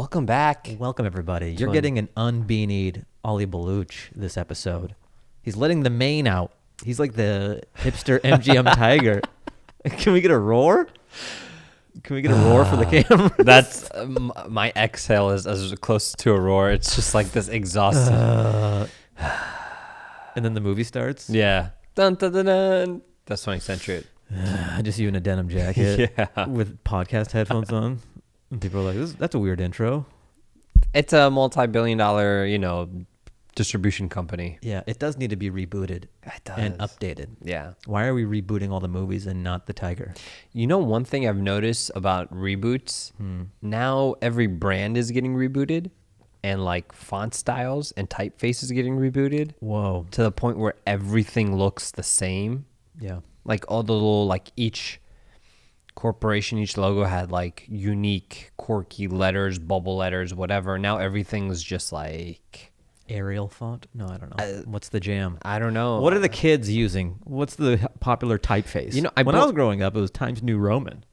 Welcome back. Welcome, everybody. You're getting an unbeanied Ollie Baluch this episode. He's letting the mane out. He's like the hipster MGM tiger. Can we get a roar? Can we get a roar for the camera? That's my exhale is as close to a roar. It's just like this exhausting. And then the movie starts. Yeah. Dun, dun, dun, dun. That's 20th Century. Just you in a denim jacket Yeah. with podcast headphones on. And people are like, that's a weird intro. It's a multi-billion-dollar, distribution company. Yeah, it does need to be rebooted It does. and updated. Yeah. Why are we rebooting all the movies and not the tiger? You know, one thing I've noticed about reboots, now every brand is getting rebooted and like font styles and typeface is getting rebooted Whoa. to the point where everything looks the same. Yeah. Like all the little, like each corporation, each logo had like unique, quirky letters, bubble letters, whatever. Now everything's just like Arial font? No, I don't know. What's the jam? I don't know. What are the kids using? What's the popular typeface? You know, when I was growing up, it was Times New Roman.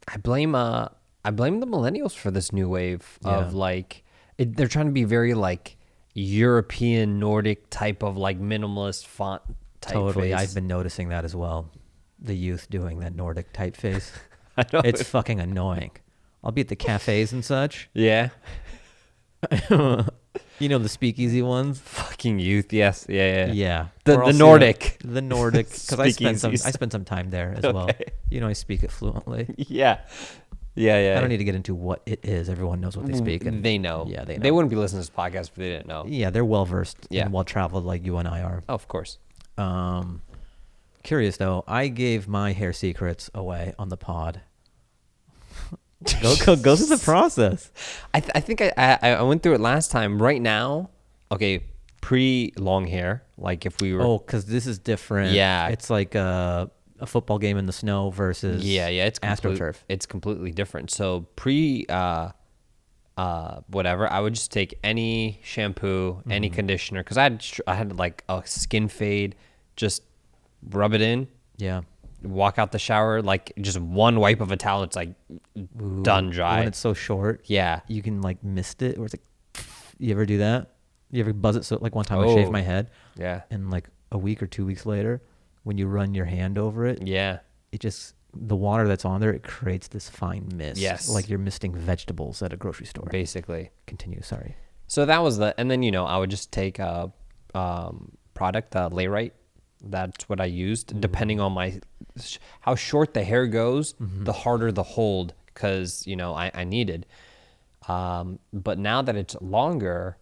I blame the millennials for this new wave of like they're trying to be very like European Nordic type of like minimalist font typeface. Totally. I've been noticing that as well. The youth doing that Nordic typeface. I know. It's fucking annoying. I'll be at the cafes and such. Yeah. You know, the speakeasy ones? Fucking youth. Yes. Yeah. Yeah. The Nordic. The Nordic. Because I spent Speakeasies. some time there as well. You know, I speak it fluently. Yeah. Yeah. I don't need to get into what it is. Everyone knows what they speak. And They know. Yeah, they know. They wouldn't be listening to this podcast if they didn't know. Yeah, they're well-versed Yeah. and well-traveled like you and I are. Oh, of course. Curious, though, I gave my hair secrets away on the pod. Go through the process. I think I went through it last time. Right now, okay, pre-long hair, like if we were... Oh, because this is different. Yeah. It's like a football game in the snow versus it's AstroTurf. It's completely different. So whatever, I would just take any shampoo, any conditioner, because I had like a skin fade, just rub it in, Yeah. walk out the shower, like just one wipe of a towel, it's like done dry. When it's so short, Yeah. you can like mist it, or it's like, you ever do that? You ever buzz it? So like one time I shaved my head, Yeah. and like a week or 2 weeks later, when you run your hand over it, Yeah. it just, the water that's on there, it creates this fine mist. Yes. Like you're misting vegetables at a grocery store. Basically. Continue, sorry. So that was and then, I would just take a product, Layrite. That's what I used. Depending on how short the hair goes, the harder the hold, because, I needed. But now that it's longer,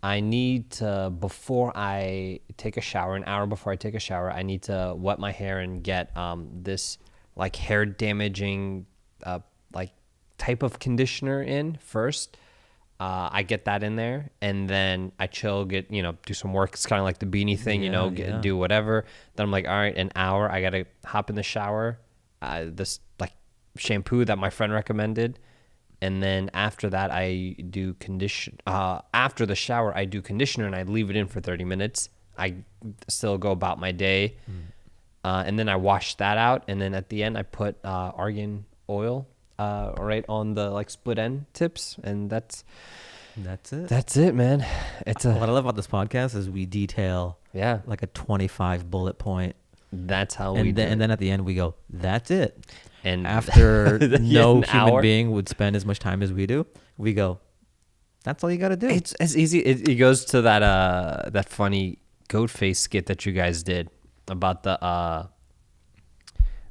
I need to, before I take a shower, an hour before I take a shower, I need to wet my hair and get this like hair damaging like type of conditioner in first. I get that in there, and then I chill, get, do some work. It's kind of like the beanie thing, do whatever. Then I'm like, all right, an hour, I got to hop in the shower, this like shampoo that my friend recommended. And then after that, I do after the shower, I do conditioner, and I leave it in for 30 minutes. I still go about my day. And then I wash that out. And then at the end, I put argan oil right on the like split end tips, and that's it. That's it, man. What What I love about this podcast is we detail like a 25 bullet point. That's how and we do. And then at the end we go, that's it. And after no human hour being would spend as much time as we do, we go, that's all you got to do. It's as easy. It goes to that funny GOATFACE skit that you guys did about the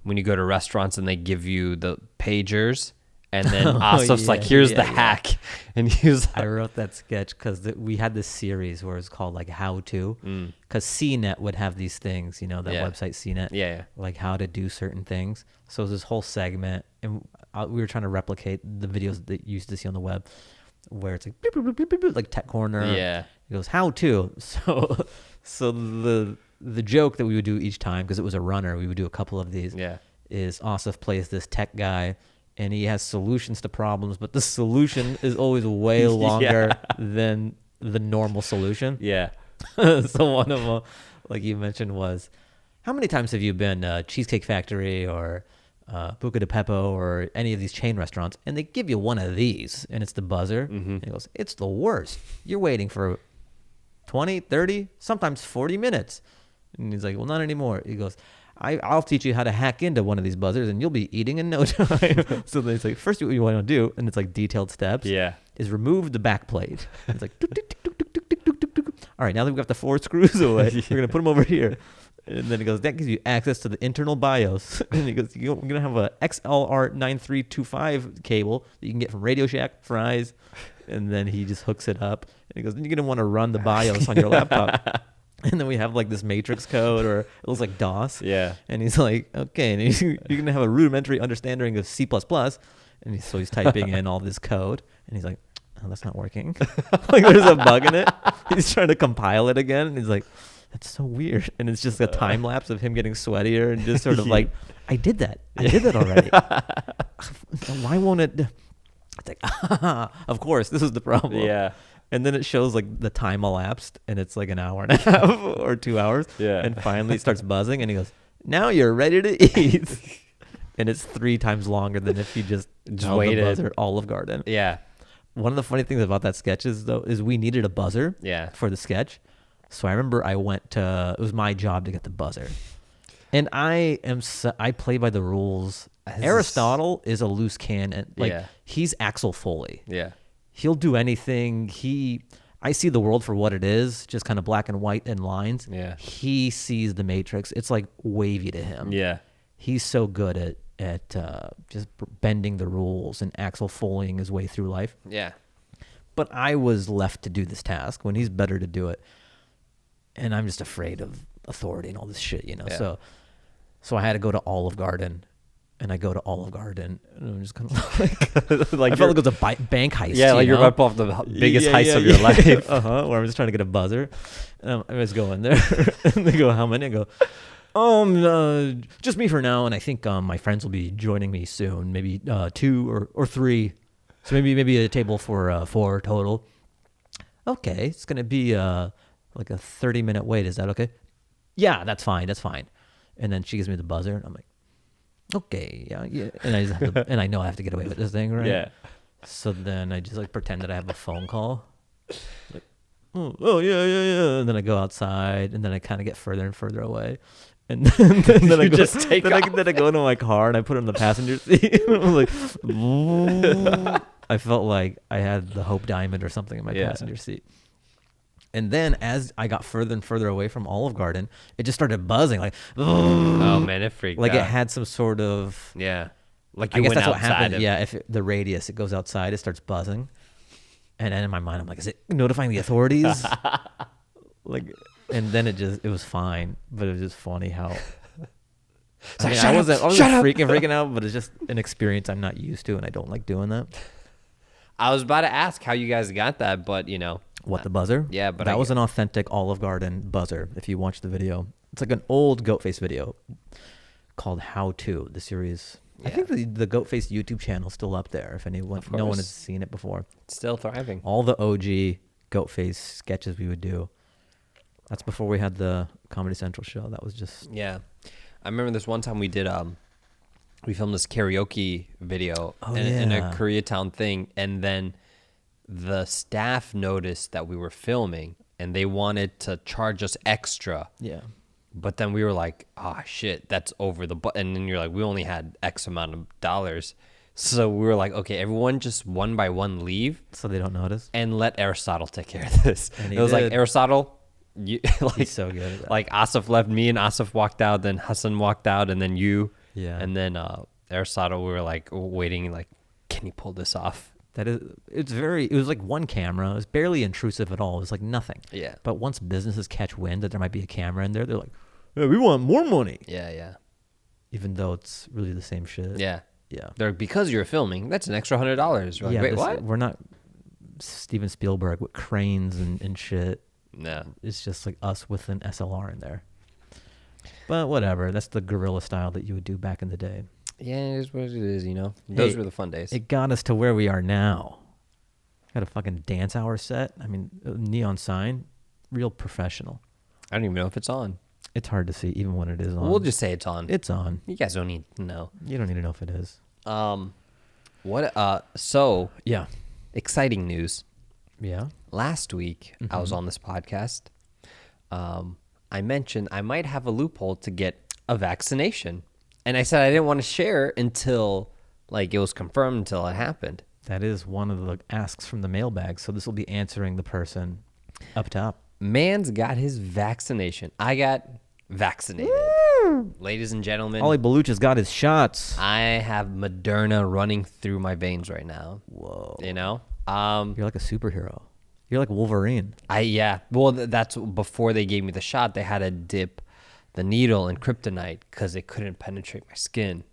when you go to restaurants and they give you the pagers, and then Asif's like, here's the hack. And he was like, I wrote that sketch because we had this series where it's called like How To, because CNET would have these things, that website CNET, like how to do certain things. So it was this whole segment, and we were trying to replicate the videos that you used to see on the web, where it's like beep, beep, beep, beep, beep, like Tech Corner. Yeah. It goes How To. So the joke that we would do each time, because it was a runner, we would do a couple of these. Yeah. Is Asif plays this tech guy, and he has solutions to problems, but the solution is always way longer than the normal solution. Yeah. So one of them, like you mentioned, was, how many times have you been Cheesecake Factory or Buca de Beppo or any of these chain restaurants, and they give you one of these, and it's the buzzer. And he goes, it's the worst. You're waiting for 20, 30, sometimes 40 minutes. And he's like, well, not anymore. He goes, I'll teach you how to hack into one of these buzzers, and you'll be eating in no time. So it's like, first what you want to do, and it's like detailed steps, is remove the back plate. It's like, tuk, tuk, tuk, tuk, tuk, tuk, tuk, tuk, tuk. All right, now that we've got the 4 screws away, we're going to put them over here. And then he goes, that gives you access to the internal BIOS. And he goes, you're going to have a XLR9325 cable that you can get from Radio Shack, Fry's. And then he just hooks it up. And he goes, then you're going to want to run the BIOS on your laptop. And then we have like this matrix code, or it looks like DOS. Yeah. And he's like, okay. And you're going to have a rudimentary understanding of C++. And so he's typing in all this code. And he's like, oh, that's not working. Like there's a bug in it. He's trying to compile it again. And he's like, that's so weird. And it's just a time lapse of him getting sweatier and just sort of like, I did that already. Why won't it? It's like, of course, this is the problem. Yeah. And then it shows like the time elapsed, and it's like an hour and a half or 2 hours. Yeah. And finally it starts buzzing, and he goes, now you're ready to eat. And it's 3 times longer than if you just waited. The buzzer at Olive Garden. Yeah. One of the funny things about that sketch is we needed a buzzer for the sketch. So I remember I went to, it was my job to get the buzzer. And I play by the rules. Aristotle is a loose cannon. Like he's Axel Foley. Yeah. He'll do anything. I see the world for what it is, just kind of black and white and lines. Yeah. He sees the Matrix. It's like wavy to him. Yeah. He's so good at just bending the rules and Axel Foleying his way through life. Yeah. But I was left to do this task when he's better to do it. And I'm just afraid of authority and all this shit, you know. Yeah. So I had to go to Olive Garden, and I go to Olive Garden, and I'm just kind of like I felt like it was a bank heist. Yeah, like you're about to pull off the biggest heist of your life. Where I'm just trying to get a buzzer. And I was going there, and they go, how many? I go, just me for now, and I think my friends will be joining me soon, maybe 2 or 3. So maybe a table for 4 total. Okay, it's gonna be like a 30-minute wait. Is that okay? Yeah, that's fine. And then she gives me the buzzer, and I'm like, okay, yeah. And I just have to, and I know I have to get away with this thing, right? Yeah. So then I just like pretend that I have a phone call. Like, oh yeah. And then I go outside, and then I kind of get further and further away. And then I go, just take off. Then I go into my car and I put it in the passenger seat. I was like, I felt like I had the Hope Diamond or something in my passenger seat. And then as I got further and further away from Olive Garden, it just started buzzing like, oh man, it freaked out. Like it had some sort of, like you I guess that's what happened. If the radius, it goes outside, it starts buzzing. And then in my mind, I'm like, is it notifying the authorities? And then it was fine, but it was just funny how. I wasn't freaking out, but it's just an experience I'm not used to, and I don't like doing that. I was about to ask how you guys got that, but you know. What, the buzzer? Yeah, but that was an authentic Olive Garden buzzer. If you watch the video, it's like an old GOATFACE video called How To, the series. Yeah. I think the GOATFACE YouTube channel is still up there. If no one has seen it before, it's still thriving. All the OG GOATFACE sketches we would do. That's before we had the Comedy Central show. That was just I remember this one time we did we filmed this karaoke video in a Koreatown thing, and then the staff noticed that we were filming and they wanted to charge us extra. Yeah. But then we were like, shit, that's over the and then you're like, we only had X amount of dollars. So we were like, okay, everyone just one by one leave. So they don't notice. And let Aristotle take care of this. And it was like, Aristotle, he's so good at that. Like Asif left, me and Asif walked out, then Hasan walked out, and then you. Yeah. And then Aristotle, we were like waiting, like, can you pull this off? It was like one camera. It was barely intrusive at all. It was like nothing. Yeah. But once businesses catch wind that there might be a camera in there, they're like, hey, we want more money. Yeah. Even though it's really the same shit. Yeah. They're because you're filming, that's an extra $100. Like, wait, what? We're not Steven Spielberg with cranes and shit. No. It's just like us with an SLR in there. But whatever. That's the guerrilla style that you would do back in the day. Yeah, it is what it is, you know. Those were the fun days. It got us to where we are now. Got a fucking dance hour set. I mean, a neon sign. Real professional. I don't even know if it's on. It's hard to see even when it is on. We'll just say it's on. It's on. You guys don't need to know. You don't need to know if it is. So Yeah. exciting news. Yeah. Last week I was on this podcast. I mentioned I might have a loophole to get a vaccination. And I said I didn't want to share until like it was confirmed, until it happened. That is one of the asks from the mailbag. So this will be answering the person up top. Man's got his vaccination. I got vaccinated. Ladies and gentlemen, Ollie Baluch has got his shots. I have Moderna running through my veins right now. Whoa. You know? You're like a superhero. You're like Wolverine. Yeah. Well, that's before they gave me the shot. They had to dip the needle in kryptonite because it couldn't penetrate my skin.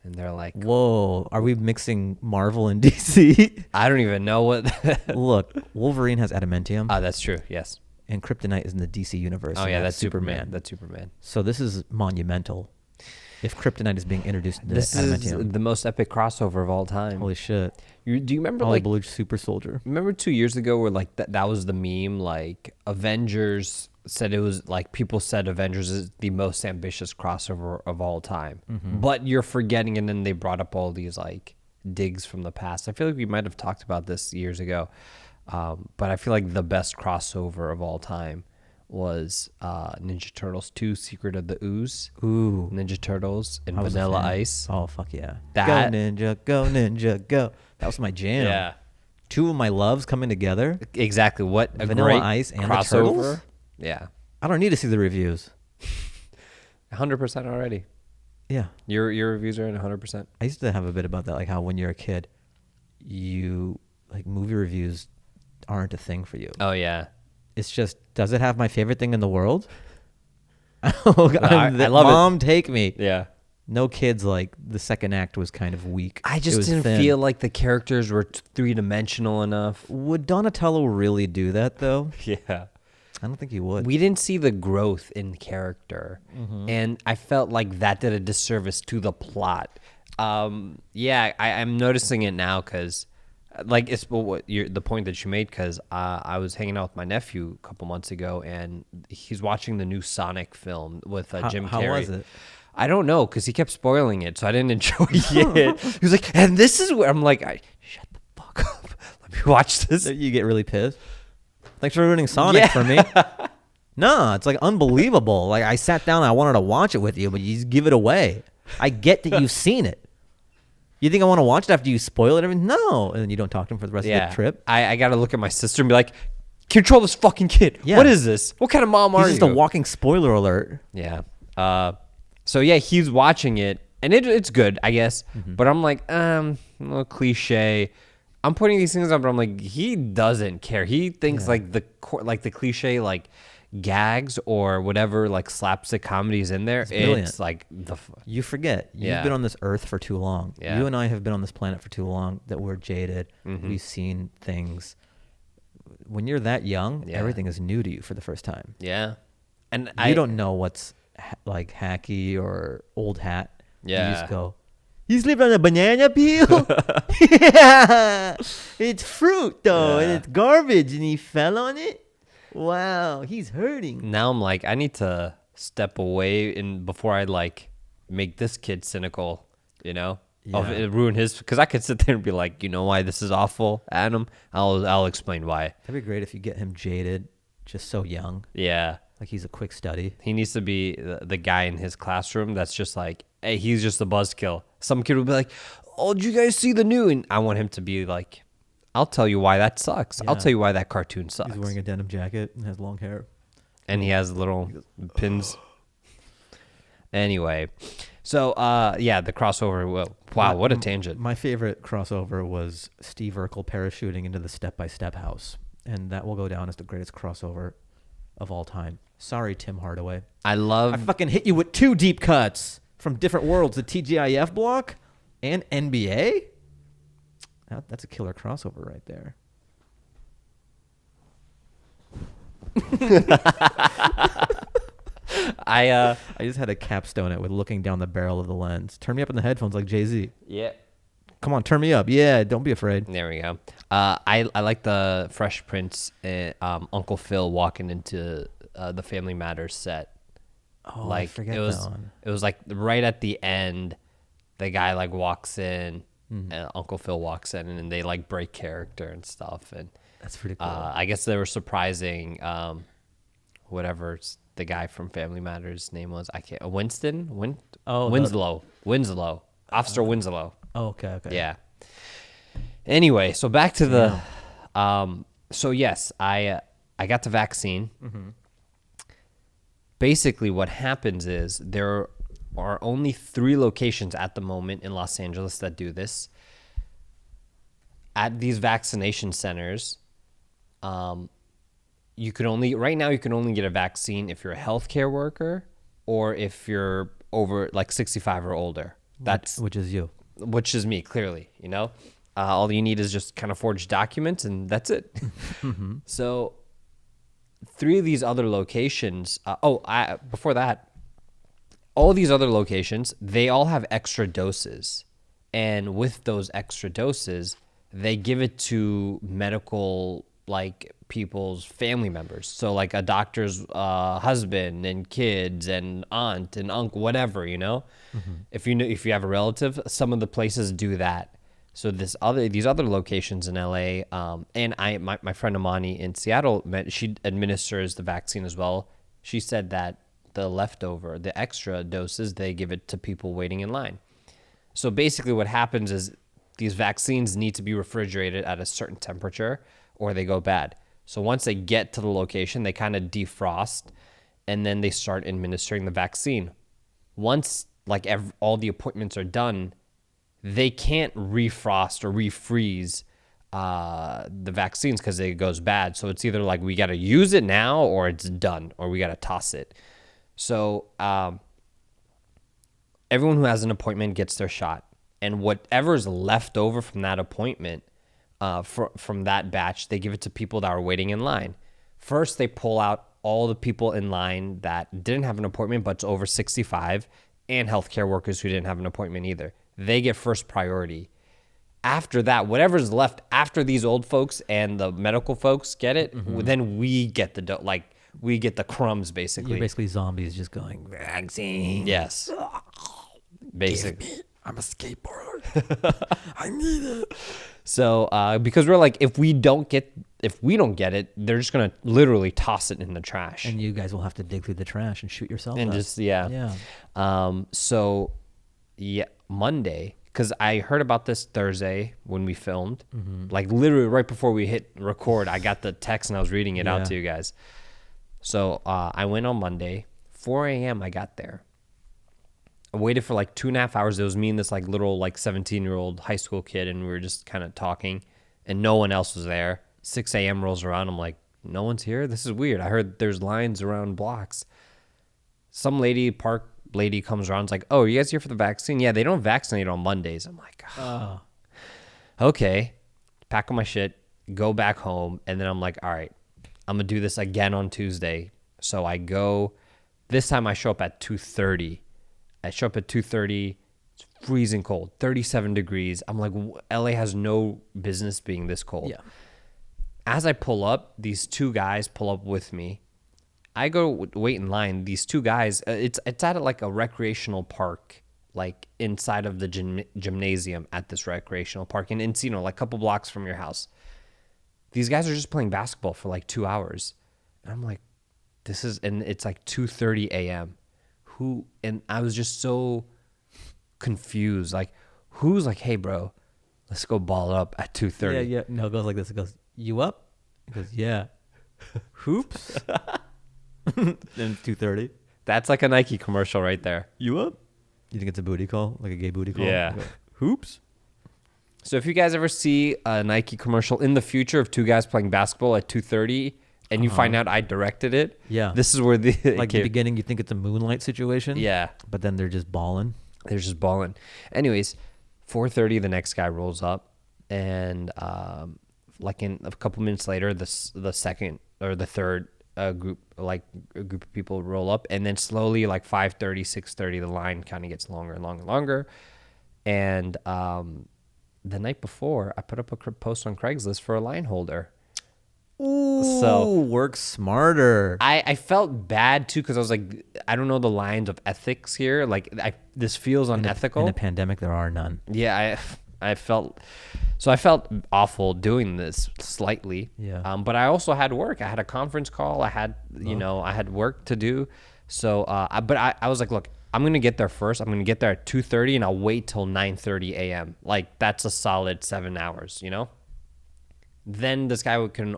And they're like, whoa, are we mixing Marvel and DC? I don't even know what. Look, Wolverine has adamantium. That's true. Yes. And kryptonite is in the DC universe. Oh, yeah, that's Superman. That's Superman. So this is monumental. If kryptonite is being introduced into this adamantium. is the most epic crossover of all time. Holy shit. Do you remember Ollie Baluch, super soldier. Remember 2 years ago where like that was the meme, like Avengers said it was like people said Avengers is the most ambitious crossover of all time. But you're forgetting, and then they brought up all these like digs from the past. I feel like we might have talked about this years ago. But I feel like the best crossover of all time was Ninja Turtles 2 Secret of the Ooze. Ooh. Ninja Turtles and Vanilla Ice. Oh, fuck yeah. That, go ninja, go. That was my jam. Yeah. Two of my loves coming together. Exactly. What a Vanilla great Ice and crossover. the Turtles? Yeah. I don't need to see the reviews. 100% already. Yeah. Your reviews are at 100%. I used to have a bit about that, like how when you're a kid, you like movie reviews aren't a thing for you. Oh, yeah. It's just, does it have my favorite thing in the world? Oh, God, I love Mom, it. take me. Yeah. No kids, like the second act was kind of weak. I just didn't feel like the characters were three-dimensional enough. Would Donatello really do that, though? Yeah. I don't think he would. We didn't see the growth in character. And I felt like that did a disservice to the plot. Yeah, I'm noticing it now because, like, it's the point that you made, because I was hanging out with my nephew a couple months ago, and he's watching the new Sonic film with Jim Carrey. How was it? I don't know, because he kept spoiling it, so I didn't enjoy it. He was like, and this is where I'm like, shut the fuck up. Let me watch this. You get really pissed. Thanks for ruining Sonic for me. No, it's like unbelievable. Like I sat down and I wanted to watch it with you, but you just give it away. I get that you've seen it. You think I want to watch it after you spoil it? No. And then you don't talk to him for the rest of the trip. I got to look at my sister and be like, control this fucking kid. Yeah. What is this? What kind of mom are you? He's just a walking spoiler alert. Yeah. So yeah, he's watching it, and it's good, I guess. But I'm like, a little cliche. I'm putting these things up, but I'm like, he doesn't care. He thinks like the cliche like gags or whatever like slapstick comedy is in there. It's like you forget you've been on this earth for too long. You and I have been on this planet for too long that we're jaded. We've seen things. When you're that young, everything is new to you for the first time. Yeah, and you don't know what's like hacky or old hat. Yeah, you just go, you sleep on a banana peel? Yeah, it's fruit though, and it's garbage, and he fell on it. Wow, he's hurting. Now I'm like, I need to step away before I like make this kid cynical, you know? It ruin his, because I could sit there and be like, you know why this is awful, Adam? I'll explain why. That'd be great if you get him jaded, just so young. Yeah. Like he's a quick study. He needs to be the guy in his classroom that's just like, hey, he's just a buzzkill. Some kid will be like, oh, did you guys see the new? And I want him to be like, I'll tell you why that sucks. Yeah. I'll tell you why that cartoon sucks. He's wearing a denim jacket and has long hair. And he has little pins. Anyway, so the crossover. Wow, what a tangent. My favorite crossover was Steve Urkel parachuting into the Step by Step house. And that will go down as the greatest crossover of all time. Sorry, Tim Hardaway. I fucking hit you with 2 deep cuts from different worlds. The TGIF block and NBA. That's a killer crossover right there. I just had to capstone it with looking down the barrel of the lens. Turn me up in the headphones like Jay-Z. Yeah. Come on, turn me up. Yeah, don't be afraid. There we go. I like the Fresh Prince, Uncle Phil walking into the Family Matters set. Oh, I forget that one. It was like right at the end, the guy like walks in, and Uncle Phil walks in, and they like break character and stuff. And that's pretty cool. I guess they were surprising whatever the guy from Family Matters name was. I can't. Winslow. Officer Winslow. Oh, okay. Yeah. Anyway, so back to the. So yes, I got the vaccine. Basically, what happens is there are only 3 locations at the moment in Los Angeles that do this. At these vaccination centers, you can only get a vaccine if you're a healthcare worker or if you're over like 65 or older. Which is you. Which is me, clearly, you know? All you need is just kind of forge documents and that's it. So 3 of these other locations, before that, all these other locations, they all have extra doses. And with those extra doses, they give it to medical, like, people's family members. So, like, a doctor's husband and kids and aunt and uncle, whatever, you know? If you have a relative, some of the places do that. So these other locations in LA, and my friend Amani in Seattle, she administers the vaccine as well. She said that the extra doses, they give it to people waiting in line. So basically what happens is these vaccines need to be refrigerated at a certain temperature or they go bad. So once they get to the location, they kind of defrost and then they start administering the vaccine. Once like all the appointments are done, they can't refrost or refreeze the vaccines because it goes bad. So it's either like we got to use it now or it's done or we got to toss it. So everyone who has an appointment gets their shot. And whatever's left over from that appointment, from that batch, they give it to people that are waiting in line. First, they pull out all the people in line that didn't have an appointment but's over 65 and healthcare workers who didn't have an appointment either. They get first priority. After that, whatever's left after these old folks and the medical folks get it, then we get we get the crumbs, basically. You're basically zombies just going, vaccine. Yes. Basically. I'm a skateboarder. I need it. So, because we're like, if we don't get it, they're just gonna literally toss it in the trash. And you guys will have to dig through the trash and shoot yourself. And up. just Monday, because I heard about this Thursday when we filmed, like literally right before we hit record, I got the text and I was reading it out to you guys. So I went on Monday, 4 a.m. I got there. I waited for like 2.5 hours. It was me and this like little like 17-year-old high school kid, and we were just kind of talking, and no one else was there. 6 a.m. rolls around. I'm like, no one's here? This is weird. I heard there's lines around blocks. Some park lady comes around. It's like, oh, you guys here for the vaccine? Yeah, they don't vaccinate on Mondays. I'm like, oh. Okay. Pack up my shit, go back home, and then I'm like, all right, I'm going to do this again on Tuesday. So I go. This time I show up at 2:30. I show up at 2:30. It's freezing cold, 37 degrees. I'm like, LA has no business being this cold. Yeah. As I pull up, these 2 guys pull up with me. I go wait in line. These 2 guys, it's at like a recreational park, like inside of the gymnasium at this recreational park in Encino, like a couple blocks from your house. These guys are just playing basketball for like 2 hours. And I'm like, and it's like 2:30 a.m. And I was just so confused. Like, who's like, hey, bro, let's go ball up at 2:30. Yeah. No, it goes like this. It goes, you up? It goes, yeah. Hoops? Then 2:30. That's like a Nike commercial right there. You up? You think it's a booty call? Like a gay booty call? Yeah. Go, hoops? So if you guys ever see a Nike commercial in the future of 2 guys playing basketball at 2:30 and you find out I directed it, this is where the beginning you think it's a Moonlight situation, but then they're just balling. Anyways, 4:30 the next guy rolls up, and like in a couple minutes later the second or the third group of people roll up, and then slowly like 5:30 6:30 the line kind of gets longer and longer and longer. And the night before, I put up a post on Craigslist for a line holder. Ooh, so work smarter. I felt bad too because I was like, I don't know the lines of ethics here. Like, this feels unethical. In a pandemic, there are none. Yeah, I felt awful doing this slightly. Yeah. But I also had work. I had a conference call. I had I had work to do. So I was like, look, I'm gonna get there first. I'm gonna get there at 2:30, and I'll wait till 9:30 a.m. Like, that's a solid 7 hours. Then this guy can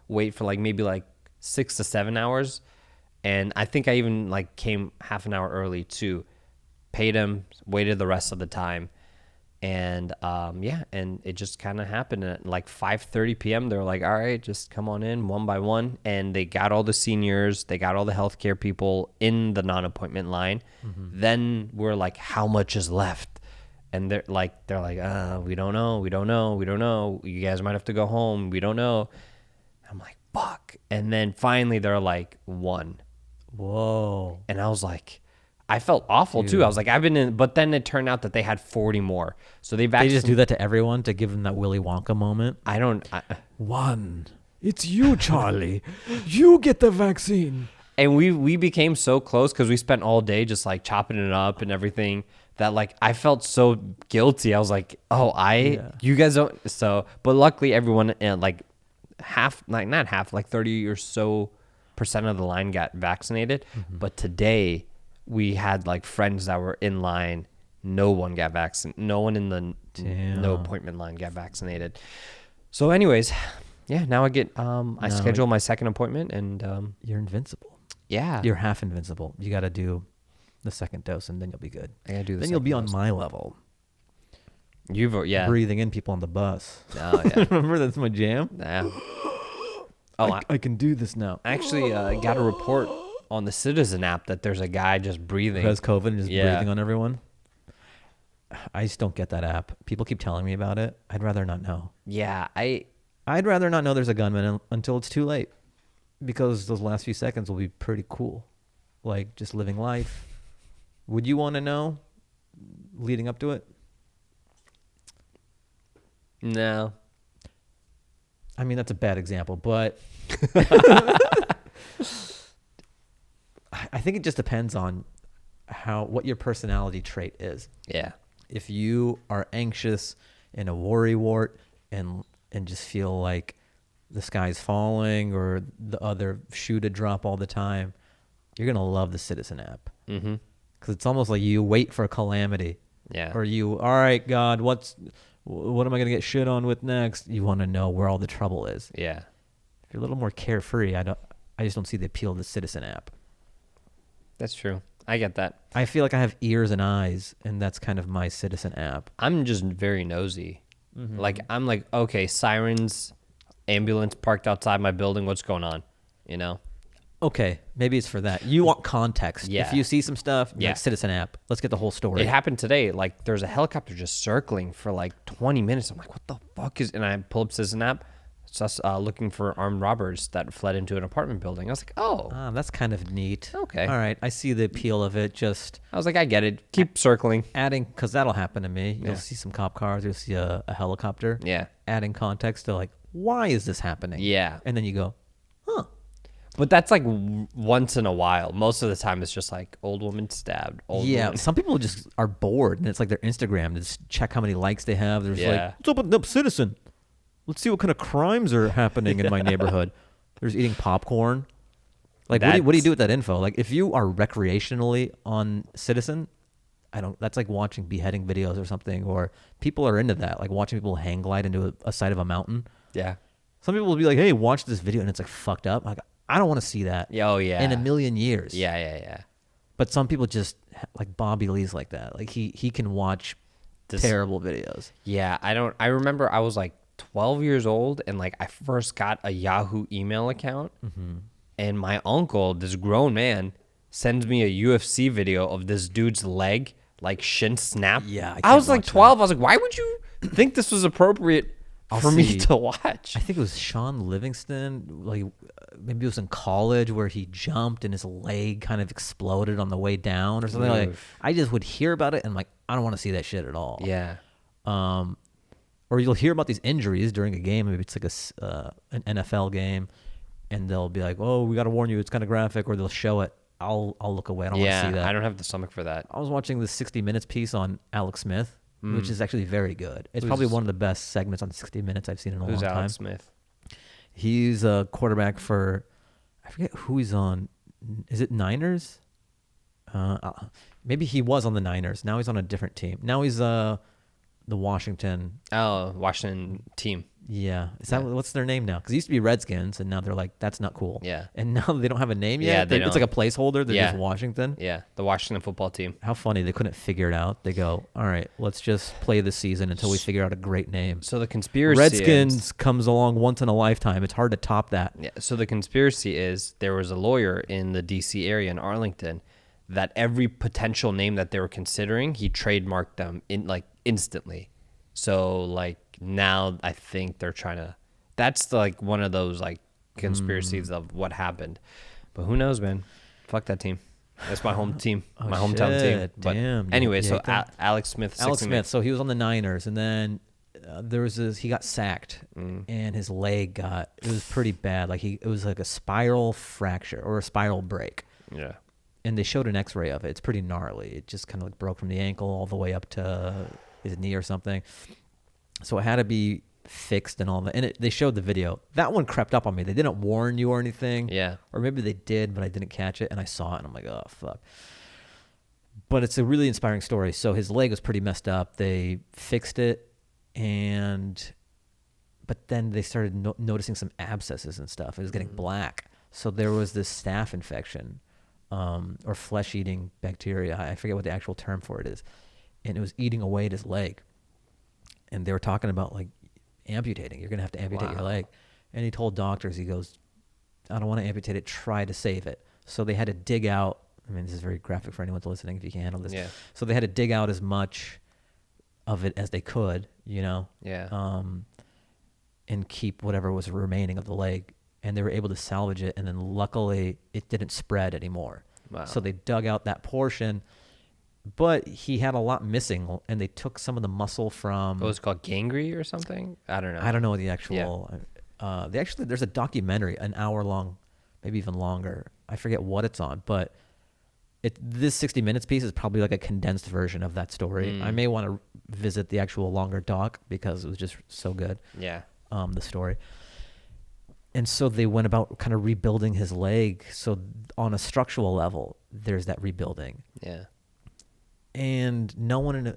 wait for maybe 6 to 7 hours, and I think I even came half an hour early too. Paid him, waited the rest of the time, and and it just kind of happened at 5:30 p.m. They were like, all right, just come on in one by one, and they got all the seniors, they got all the healthcare people in the non-appointment line. Then we're like, how much is left? And they're like, we don't know. You guys might have to go home. We don't know. I'm like, fuck. And then finally they're like, 1. Whoa. And I was like, I felt awful too. I was like, I've been in, but then it turned out that they had 40 more. So they just do that to everyone to give them that Willy Wonka moment. 1. It's you, Charlie. You get the vaccine. And we became so close because we spent all day just chopping it up and everything, that I felt so guilty. I was like, you guys don't. So, but luckily everyone half, not half, 30 or so % of the line got vaccinated. But today we had friends that were in line. No one got vaccinated. No one in the no appointment line got vaccinated. So anyways, yeah, now I get, I schedule my second appointment, and you're invincible. Yeah. You're half invincible. You got to do the second dose, and then you'll be good. I gotta do the Then you'll be on my level. Breathing in people on the bus. Oh, yeah. Remember, that's my jam. Yeah. I can do this now. I actually got a report on the Citizen app that there's a guy just breathing. Who has COVID and just breathing on everyone. I just don't get that app. People keep telling me about it. I'd rather not know. Yeah, I'd rather not know there's a gunman until it's too late, because those last few seconds will be pretty cool. Just living life. Would you want to know leading up to it? No. I mean, that's a bad example, but I think it just depends on what your personality trait is. Yeah. If you are anxious and a worrywart and just feel like the sky's falling or the other shoe to drop all the time, you're going to love the Citizen app. Mm-hmm. Because it's almost like you wait for a calamity. Yeah. Or all right, God, what am I going to get shit on with next? You want to know where all the trouble is. Yeah. If you're a little more carefree, I just don't see the appeal of the Citizen app. That's true. I get that. I feel like I have ears and eyes, and that's kind of my Citizen app. I'm just very nosy. Mm-hmm. I'm like, okay, sirens, ambulance parked outside my building. What's going on? Okay, maybe it's for that. You want context. Yeah. If you see some stuff, Citizen app. Let's get the whole story. It happened today. There's a helicopter just circling for 20 minutes. I'm like, what the fuck is... And I pull up Citizen app. It's us looking for armed robbers that fled into an apartment building. I was like, oh. That's kind of neat. Okay. All right, I see the appeal of it. I was like, I get it. Keep circling. Adding, because that'll happen to me. You'll see some cop cars. You'll see a helicopter. Yeah. Adding context to why is this happening? Yeah. And then you go, huh. But that's once in a while. Most of the time, it's just old woman stabbed. Woman. Some people just are bored, and it's their Instagram. They just check how many likes they have. There's let's open up Citizen. Let's see what kind of crimes are happening in my neighborhood. There's eating popcorn. What do you do with that info? If you are recreationally on Citizen, that's like watching beheading videos or something, or people are into that, watching people hang glide into a side of a mountain. Yeah. Some people will be like, hey, watch this video, and it's fucked up. I don't want to see that. Oh, yeah. In a million years. Yeah. But some people just, Bobby Lee's like that. He can watch terrible videos. Yeah, I remember I was 12 years old, and I first got a Yahoo email account, and my uncle, this grown man, sends me a UFC video of this dude's leg, shin snap. Yeah, I was 12. I was like, why would you think this was appropriate for me to watch? I think it was Sean Livingston, maybe it was in college, where he jumped and his leg kind of exploded on the way down or something. I just would hear about it and I don't want to see that shit at all. Yeah. or you'll hear about these injuries during a game. Maybe it's like an NFL game, and they'll be like, "Oh, we got to warn you, it's kind of graphic," or they'll show it. I'll look away. I don't want to see that. I don't have the stomach for that. I was watching the 60 Minutes piece on Alex Smith, which is actually very good. It's probably one of the best segments on 60 Minutes I've seen in a long time. Who's Alex Smith? He's a quarterback for, I forget who he's on. Is it Niners? Maybe he was on the Niners. Now he's on a different team. Now he's the Washington. Oh, Washington team. Yeah. Is that what's their name now? Because it used to be Redskins, and now they're like, that's not cool. Yeah. And now they don't have a name yet. Yeah, they It's like a placeholder. They're Yeah. just Washington. Yeah, the Washington football team. How funny. They couldn't figure it out. They go, all right, let's just play this season until we figure out a great name. So the conspiracy Redskins comes along once in a lifetime. It's hard to top that. Yeah. So the conspiracy is there was a lawyer in the D.C. area in Arlington that every potential name that they were considering, he trademarked them in like instantly. So like now I think they're trying to. That's like one of those like conspiracies of what happened. But who knows, man? Fuck that team. That's my home team, my hometown team. But damn. anyway, Yeah, so Alex Smith. Alex Smith. So he was on the Niners, and then there was he got sacked, and his leg it was pretty bad. Like it was like a spiral fracture or a spiral break. Yeah. And they showed an X-ray of it. It's pretty gnarly. It just kind of like broke from the ankle all the way up to his knee or something. So it had to be fixed and all that. And they showed the video. That one crept up on me. They didn't warn you or anything. Yeah. Or maybe they did, but I didn't catch it. And I saw it, and I'm like, oh, fuck. But it's a really inspiring story. So his leg was pretty messed up. They fixed it, but then they started noticing some abscesses and stuff. It was getting black. So there was this staph infection. Or flesh-eating bacteria. I forget what the actual term for it is. And it was eating away at his leg. And they were talking about, like, amputating. You're going to have to amputate your leg. And he told doctors, he goes, I don't want to amputate it. Try to save it. So they had to dig out. I mean, this is very graphic for anyone listening if you can handle this. Yeah. So they had to dig out as much of it as they could, you know? Yeah. And keep whatever was remaining of the leg. And they were able to salvage it, and then luckily it didn't spread anymore. Wow. So they dug out that portion, but he had a lot missing, and they took some of the muscle from. What was it called, gangrene or something? I don't know. I don't know the actual. Yeah. There's a documentary, an hour long, maybe even longer. I forget what it's on, but this 60 Minutes piece is probably like a condensed version of that story. I may want to visit the actual longer doc because it was just so good. Yeah. The story. And so they went about kind of rebuilding his leg. So on a structural level, there's that rebuilding. Yeah. And no one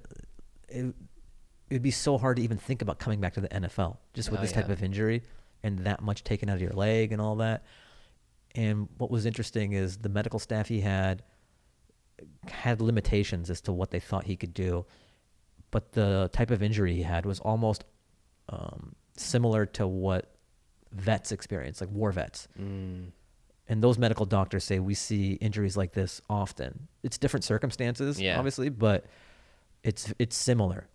it'd be so hard to even think about coming back to the NFL just with this type of injury and that much taken out of your leg and all that. And what was interesting is the medical staff he had limitations as to what they thought he could do. But the type of injury he had was almost similar to what vets experience, like war vets. And those medical doctors say we see injuries like this often. It's different circumstances, obviously, but it's similar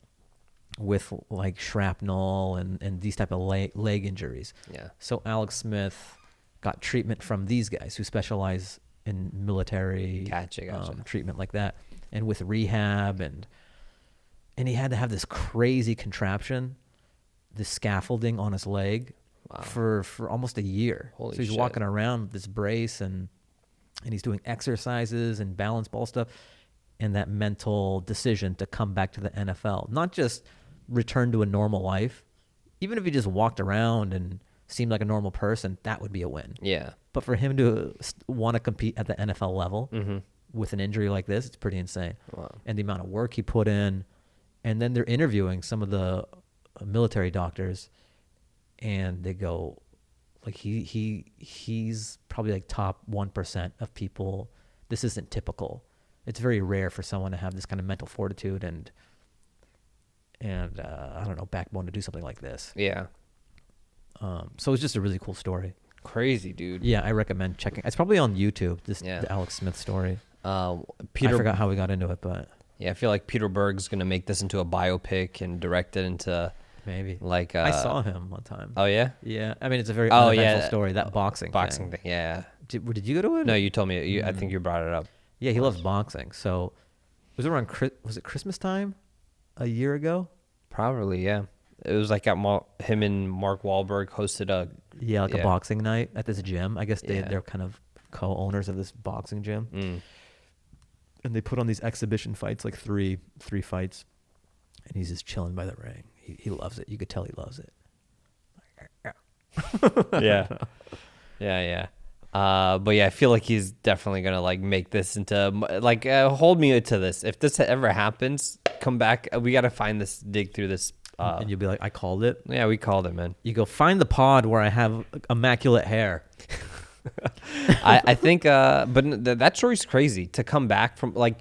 with like shrapnel and these type of leg injuries. Yeah. So Alex Smith got treatment from these guys who specialize in military treatment like that, and with rehab, and he had to have this crazy contraption, this scaffolding on his leg. Wow. For almost a year. Holy so he's shit. walking around with this brace and he's doing exercises and balance ball stuff, and that mental decision to come back to the NFL, not just return to a normal life. Even if he just walked around and seemed like a normal person, that would be a win. Yeah. But for him to want to compete at the NFL level with an injury like this, it's pretty insane. Wow. And the amount of work he put in, and then they're interviewing some of the military doctors. And they go, like he's probably like top 1% of people. This isn't typical. It's very rare for someone to have this kind of mental fortitude and I don't know, backbone to do something like this. Yeah. So it's just a really cool story. Crazy, dude. Yeah, I recommend checking. It's probably on YouTube. The Alex Smith story. I forgot how we got into it, but yeah, I feel like Peter Berg's gonna make this into a biopic and direct it into. Maybe. Like I saw him one time. Oh yeah? Yeah. I mean, it's a very uneventful story. That boxing thing. Yeah. Did you go to it? No, you told me. I think you brought it up. Yeah, he loves boxing. So was it around was it Christmas time a year ago? Probably, yeah. It was like at him and Mark Wahlberg hosted a a boxing night at this gym. I guess they're kind of co-owners of this boxing gym, and they put on these exhibition fights, like three fights, and he's just chilling by the ring. He loves it. You could tell he loves it. Yeah. But yeah, I feel like he's definitely gonna like make this into like hold me to this. If this ever happens, come back. We gotta dig through this. And you'll be like, I called it. Yeah, we called it, man. You go find the pod where I have immaculate hair. I think, but that story's crazy to come back from. Like,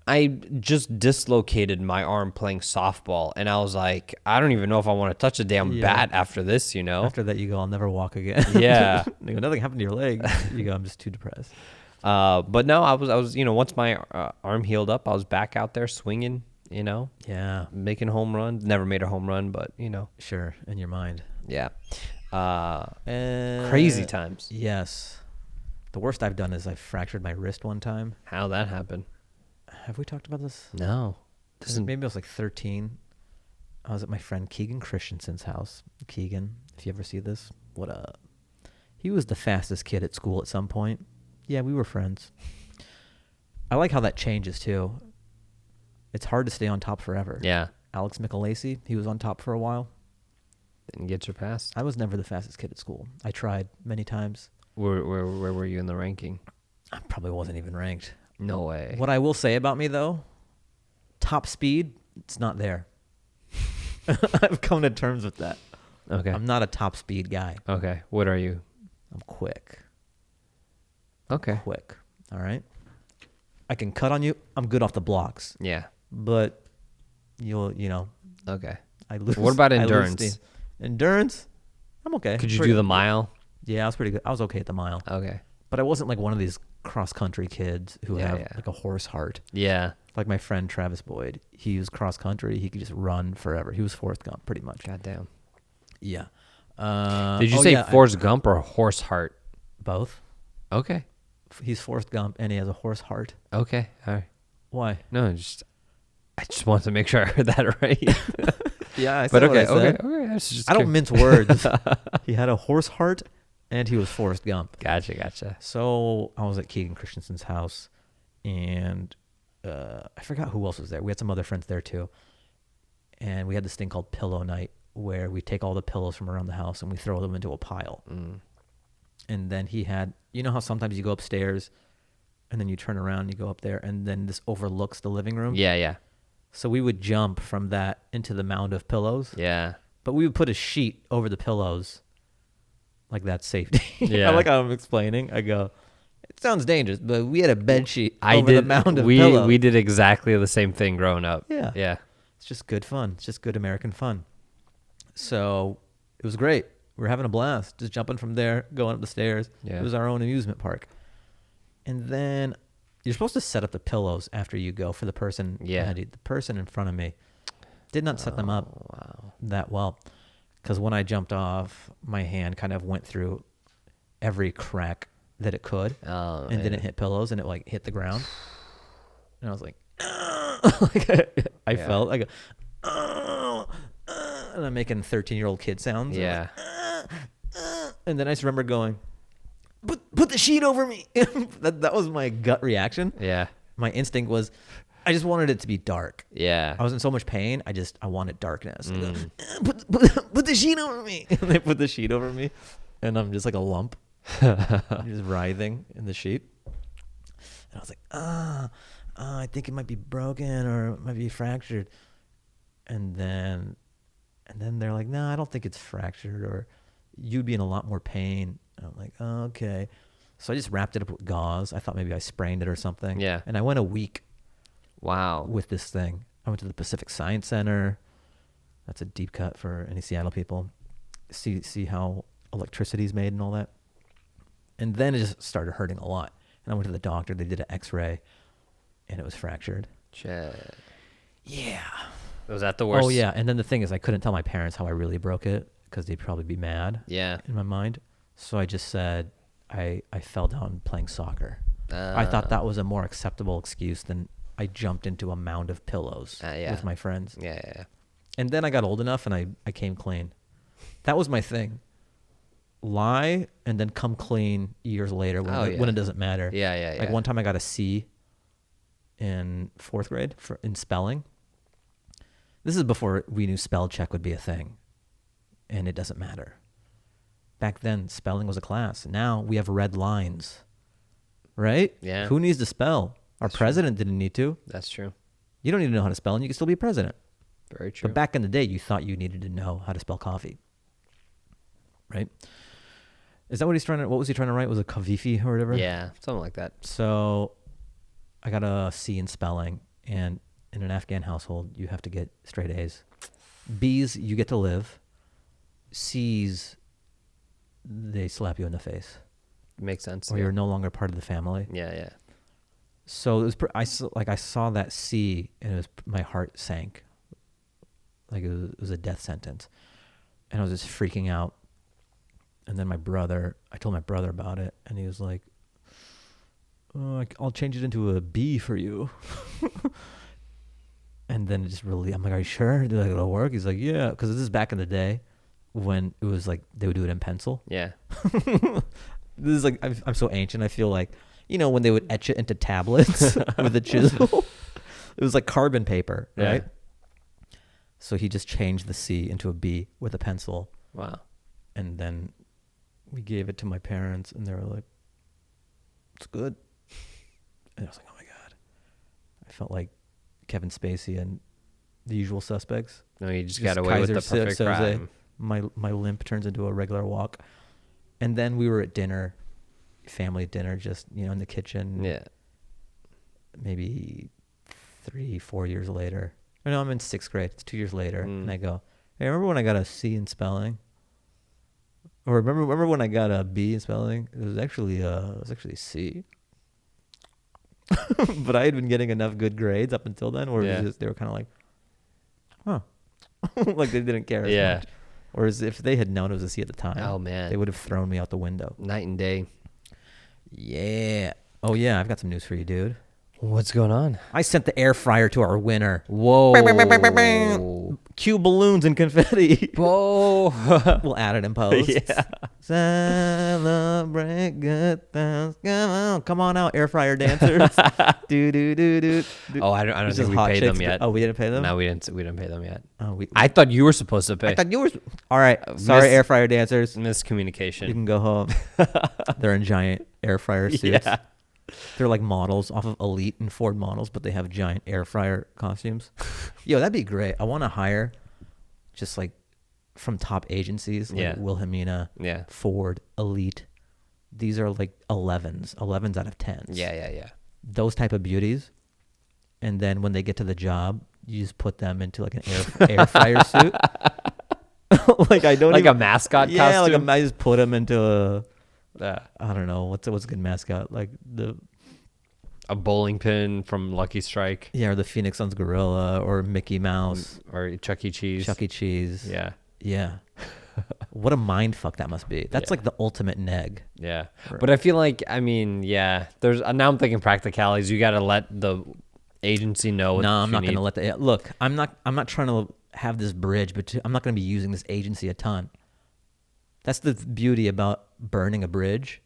I just dislocated my arm playing softball, and I was like, I don't even know if I want to touch a damn bat after this, you know? After that, you go, I'll never walk again. Yeah. You go, nothing happened to your leg. You go, I'm just too depressed. But no, I was, once my arm healed up, I was back out there swinging, Yeah. making home runs. Never made a home run, but, Sure, in your mind. Yeah. Crazy times. Yes. The worst I've done is I fractured my wrist one time. How'd that happen? Have we talked about this? No. Maybe I was like 13. I was at my friend Keegan Christensen's house. Keegan, if you ever see this, what up? He was the fastest kid at school at some point. Yeah, we were friends. I like how that changes too. It's hard to stay on top forever. Yeah. Alex McAllister, he was on top for a while. Didn't get surpassed. I was never the fastest kid at school. I tried many times. Where were you in the ranking? I probably wasn't even ranked. No way. What I will say about me, though, top speed, it's not there. I've come to terms with that. Okay. I'm not a top speed guy. Okay. What are you? I'm quick. Okay. Quick. All right. I can cut on you. I'm good off the blocks. Yeah. But Okay. I lose. What about endurance? Endurance? I'm okay. Could you do the mile? Yeah, I was pretty good. I was okay at the mile. Okay. But I wasn't like one of these cross-country kids who have like a horse heart. Yeah. Like my friend Travis Boyd. He was cross-country. He could just run forever. He was Forrest Gump, pretty much. Goddamn. Yeah. Did you say Forrest Gump or horse heart? Both. Okay. He's Forrest Gump, and he has a horse heart. Okay. All right. Why? No, I just wanted to make sure I heard that right. Yeah, I said but okay, what I said. okay. I don't mince words. He had a horse heart, and he was Forrest Gump. Gotcha. So I was at Keegan Christensen's house, and I forgot who else was there. We had some other friends there too, and we had this thing called pillow night, where we take all the pillows from around the house and we throw them into a pile. And then he had, how sometimes you go upstairs, and then you turn around and you go up there, and then this overlooks the living room. Yeah. So we would jump from that into the mound of pillows. Yeah. But we would put a sheet over the pillows. Like that's safety. Yeah. I like how I'm explaining. I go, it sounds dangerous, but we had a bed sheet over the mound of pillows. We did exactly the same thing growing up. Yeah. Yeah. It's just good fun. It's just good American fun. So it was great. We were having a blast. Just jumping from there, going up the stairs. Yeah. It was our own amusement park. And then you're supposed to set up the pillows after you go for the person. Yeah. The person in front of me did not set them up that well. Because when I jumped off, my hand kind of went through every crack that it could and didn't hit pillows, and it like hit the ground. And I was like, I felt like, and I'm making 13-year-old kid sounds. Yeah. And then I just remember going, put the sheet over me. that was my gut reaction. Yeah. My instinct was, I just wanted it to be dark. Yeah. I was in so much pain. I wanted darkness. Put the sheet over me. And they put the sheet over me, and I'm just like a lump, just writhing in the sheet. And I was like, I think it might be broken or it might be fractured. And then they're like, no, I don't think it's fractured, or you'd be in a lot more pain. And I'm like, oh, okay. So I just wrapped it up with gauze. I thought maybe I sprained it or something. Yeah. And I went a week. Wow. With this thing. I went to the Pacific Science Center. That's a deep cut for any Seattle people. See how electricity is made and all that. And then it just started hurting a lot. And I went to the doctor. They did an x-ray, and it was fractured. Shit. Yeah. Was that the worst? Oh, yeah. And then the thing is, I couldn't tell my parents how I really broke it because they'd probably be mad. Yeah. In my mind. So I just said I fell down playing soccer. I thought that was a more acceptable excuse than I jumped into a mound of pillows with my friends. Yeah. And then I got old enough and I came clean. That was my thing. Lie and then come clean years later when it doesn't matter. Yeah. Like one time I got a C in 4th grade in spelling. This is before we knew spell check would be a thing. And it doesn't matter. Back then, spelling was a class. Now we have red lines. Right? Yeah. Who needs to spell? Our president didn't need to. That's true. You don't need to know how to spell and you can still be president. Very true. But back in the day, you thought you needed to know how to spell coffee. Right? Is that what what was he trying to write? Was it Kavifi or whatever? Yeah, something like that. So I got a C in spelling, and in an Afghan household, you have to get straight A's. B's, you get to live. C's, they slap you in the face. Makes sense. Or you're no longer part of the family. Yeah. So it was I saw that C, and my heart sank. Like it was a death sentence. And I was just freaking out. And then I told my brother about it, and he was like, "Oh, I'll change it into a B for you." And then it just really, I'm like, "Are you sure? Did it'll work?" He's like, "Yeah," because this is back in the day when it was like they would do it in pencil. Yeah. This is like I'm so ancient. I feel like when they would etch it into tablets with a chisel. It was like carbon paper, right? Yeah. So he just changed the C into a B with a pencil. Wow. And then we gave it to my parents, and they were like, "It's good." And I was like, "Oh my God." I felt like Kevin Spacey and The Usual Suspects. No, you just got away with the perfect crime. My limp turns into a regular walk. And then we were at dinner, family dinner, just, in the kitchen. Yeah. Maybe 3-4 years later. No, I'm in 6th grade. It's 2 years later. And I go, "Hey, remember when I got a C in spelling? Or remember when I got a B in spelling? It was actually C." But I had been getting enough good grades up until then where they were kind of like, "Huh." Like they didn't care as much. Whereas if they had known it was a C at the time, oh man, they would have thrown me out the window. Night and day. Yeah. Oh yeah, I've got some news for you, dude. What's going on? I sent the air fryer to our winner. Whoa. Cue balloons and confetti. Whoa. We'll add it in post. Yeah. Celebrate good things. Come on out, air fryer dancers. do. Oh, I don't think we paid them yet. Oh, we didn't pay them? No, we didn't pay them yet. Oh, I thought you were supposed to pay. I thought you were. All right. Sorry, air fryer dancers. Miscommunication. You can go home. They're in giant air fryer suits. Yeah. They're like models off of Elite and Ford models, but they have giant air fryer costumes. Yo, that'd be great. I want to hire just like from top agencies like Wilhelmina, Ford, Elite. These are like 11s out of 10s. Yeah. Those type of beauties. And then when they get to the job, you just put them into like an air fryer suit. Like I don't a mascot costume. Yeah, like I just put them into a I don't know what's a good mascot, like a bowling pin from Lucky Strike. Yeah, or the Phoenix Suns gorilla, or Mickey Mouse, or Chuck E. Cheese. Yeah. What a mind fuck that must be. That's like the ultimate neg. Yeah, but I feel like there's now I'm thinking practicalities. You got to let the agency know. No, I'm not going to let the look. I'm not trying to have this bridge, but I'm not going to be using this agency a ton. That's the beauty about burning a bridge.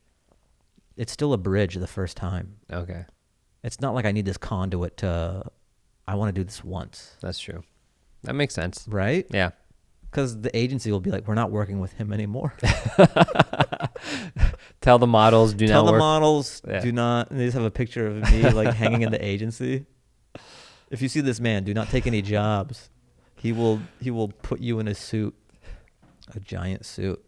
It's still a bridge the first time. Okay. It's not like I need this conduit to, I want to do this once. That's true. That makes sense. Right? Yeah. Because the agency will be like, we're not working with him anymore. Tell the models, do not and they just have a picture of me like hanging in the agency. If you see this man, do not take any jobs. He will put you in a suit, a giant suit.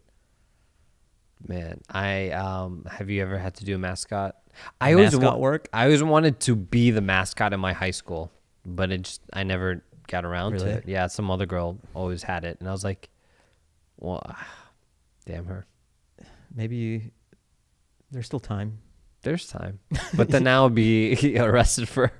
Man, have you ever had to do a mascot? Work? I always wanted to be the mascot in my high school, but I never got around to it. Yeah, some other girl always had it, and I was like, well, damn her. Maybe there's still time. There's time. But then now I'll be arrested for...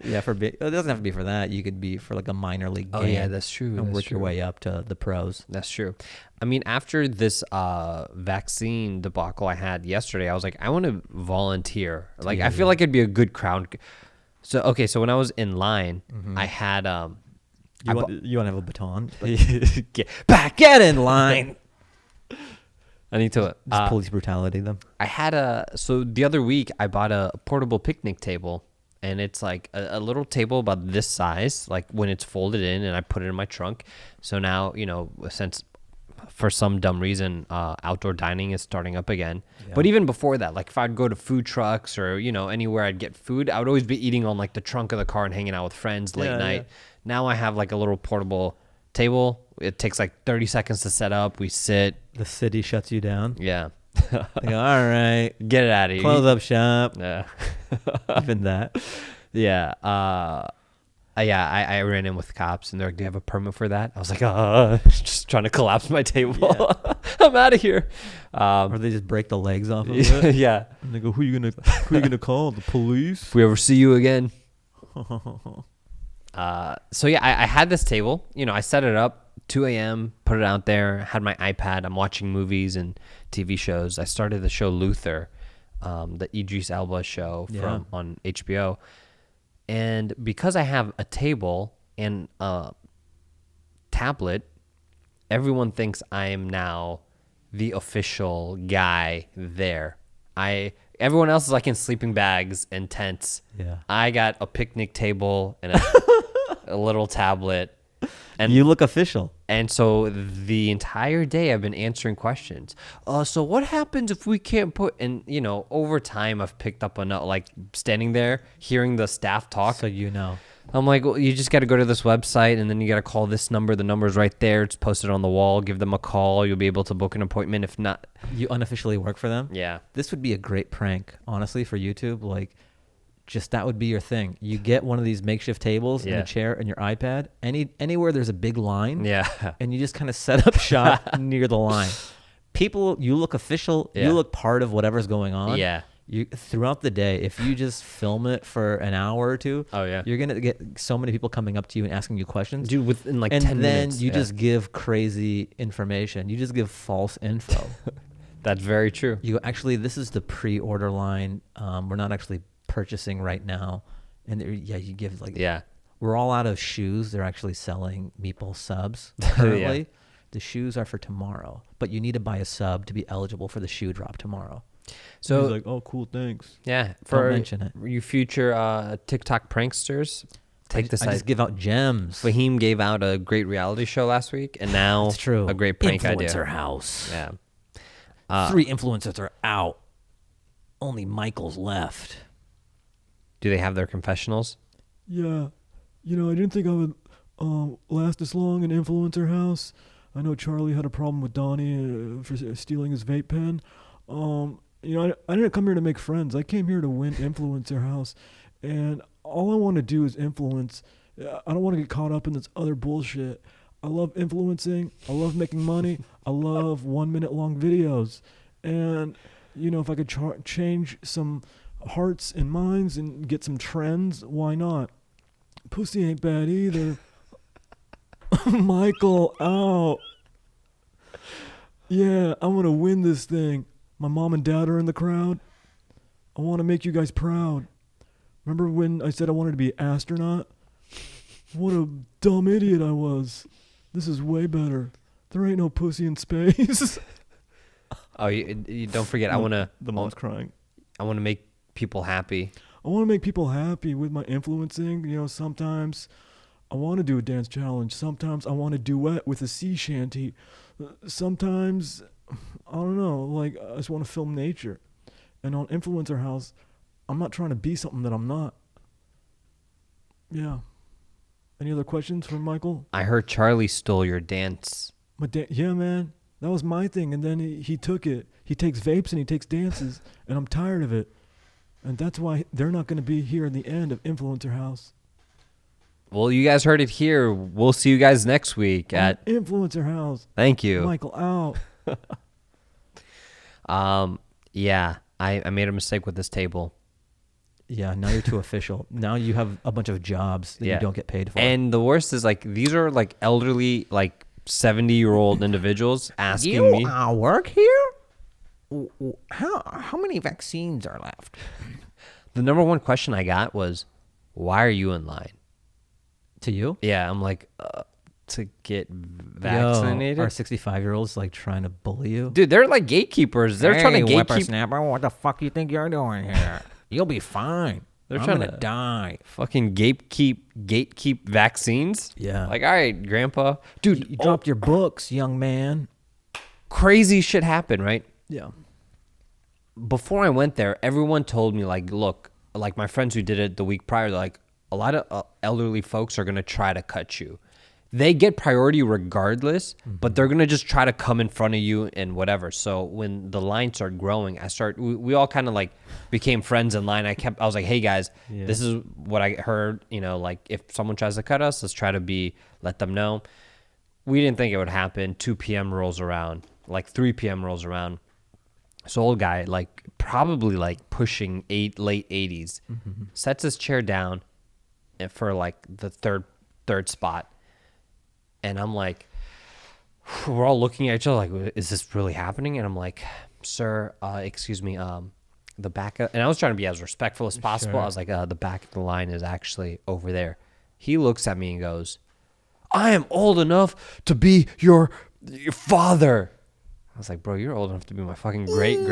Yeah, it doesn't have to be for that. You could be for like a minor league game. Oh, yeah, that's true. And work your way up to the pros. That's true. I mean, after this vaccine debacle I had yesterday, I was like, I want to volunteer. Like, I feel like it'd be a good crowd. So when I was in line, I had You want to have a baton? Get in line. I need to just police brutality them. I had so the other week I bought a portable picnic table, and it's like a little table about this size, like when it's folded in, and I put it in my trunk. So now, since for some dumb reason outdoor dining is starting up again. Yeah. But even before that, like if I'd go to food trucks or anywhere I'd get food, I would always be eating on like the trunk of the car and hanging out with friends late night. Now I have like a little portable table. It takes like 30 seconds to set up. We sit. The city shuts you down. Yeah. They go, all right, get it out of here. Close up shop. Yeah. Even that. Yeah. I ran in with cops, and they're like, "Do you have a permit for that?" I was like, just trying to collapse my table. Yeah. I'm out of here. Or they just break the legs off of it. Yeah. And they go, who you gonna call? The police? If we ever see you again. So yeah, I had this table. I set it up 2 a.m., put it out there, had my iPad. I'm watching movies and TV shows. I started the show Luther, the Idris Elba show on HBO. And because I have a table and a tablet, everyone thinks I am now the official guy there. Everyone else is like in sleeping bags and tents. Yeah. I got a picnic table and a little tablet. And you look official. And so the entire day I've been answering questions. So what happens if we can't put, and over time I've picked up enough, like standing there, hearing the staff talk. So I'm like, well, you just got to go to this website, and then you got to call this number. The number's right there. It's posted on the wall. Give them a call. You'll be able to book an appointment. If not, you unofficially work for them. Yeah. This would be a great prank, honestly, for YouTube. Like, just that would be your thing. You get one of these makeshift tables and a chair and your iPad. Anywhere there's a big line. Yeah. And you just kind of set up shop near the line. People, you look official. Yeah. You look part of whatever's going on. Yeah. You throughout the day, if you just film it for an hour or two, you're gonna get so many people coming up to you and asking you questions. Dude, within like 10 minutes. And then you just give crazy information. You just give false info. That's very true. You actually, this is the pre-order line. We're not actually purchasing right now. And you give like, we're all out of shoes. They're actually selling meatball subs currently. The shoes are for tomorrow, but you need to buy a sub to be eligible for the shoe drop tomorrow. So he's like, oh, cool, thanks. Yeah. Don't mention it. You future TikTok pranksters, take this. I just give out gems. Fahim gave out a great reality show last week, and now it's true. A great prank idea. Influencer house. Yeah. 3 influencers are out. Only Michael's left. Do they have their confessionals? Yeah. I didn't think I would last this long in Influencer House. I know Charlie had a problem with Donnie for stealing his vape pen. I didn't come here to make friends. I came here to win Influencer House. And all I want to do is influence. I don't want to get caught up in this other bullshit. I love influencing. I love making money. I love 1 minute long videos. And, if I could change some hearts and minds and get some trends, why not? Pussy ain't bad either. Michael, out. Yeah, I'm going to win this thing. My mom and dad are in the crowd. I want to make you guys proud. Remember when I said I wanted to be an astronaut? What a dumb idiot I was. This is way better. There ain't no pussy in space. Oh, you don't forget. The mom's crying. I want to make people happy. I want to make people happy with my influencing. Sometimes I want to do a dance challenge. Sometimes I want to duet with a sea shanty. Sometimes, I don't know, like I just want to film nature. And on Influencer House, I'm not trying to be something that I'm not. Yeah. Any other questions for Michael? I heard Charlie stole your dance. Yeah, man. That was my thing. And then he took it. He takes vapes and he takes dances. And I'm tired of it. And that's why they're not going to be here in the end of Influencer House. Well, you guys heard it here. We'll see you guys next week at Influencer House. Thank you. Michael, out. Yeah, I made a mistake with this table. Yeah, now you're too official. Now you have a bunch of jobs that you don't get paid for. And the worst is like these are like elderly, like 70-year-old individuals asking me. You work here? How many vaccines are left? The number one question I got was, why are you in line? To you? Yeah, I'm like, to get vaccinated. Yo, are 65-year-olds like trying to bully you? Dude, they're like gatekeepers. They're trying to gatekeep. Snapper, what the fuck you think you're doing here? You'll be fine. They're I'm trying gonna to die. Fucking gatekeep vaccines. Yeah. Like, all right, grandpa. Dude, you dropped your books, young man. Crazy shit happened, right? Yeah. Before I went there, everyone told me, like, look, like my friends who did it the week prior, like, a lot of elderly folks are going to try to cut you. They get priority regardless, but they're going to just try to come in front of you and whatever. So when the line started growing, we all kind of like became friends in line. I was like, hey guys, this is what I heard, you know, like if someone tries to cut us, let's try to let them know. We didn't think it would happen. 2 p.m. rolls around, like 3 p.m. rolls around. So old guy, like probably like pushing late 80s, sets his chair down for like the third spot. And I'm like, we're all looking at each other like, is this really happening? And I'm like, sir, excuse me, the back and I was trying to be as respectful as possible. Sure. I was like, the back of the line is actually over there. He looks at me and goes, I am old enough to be your father. I was like, bro, you're old enough to be my fucking great.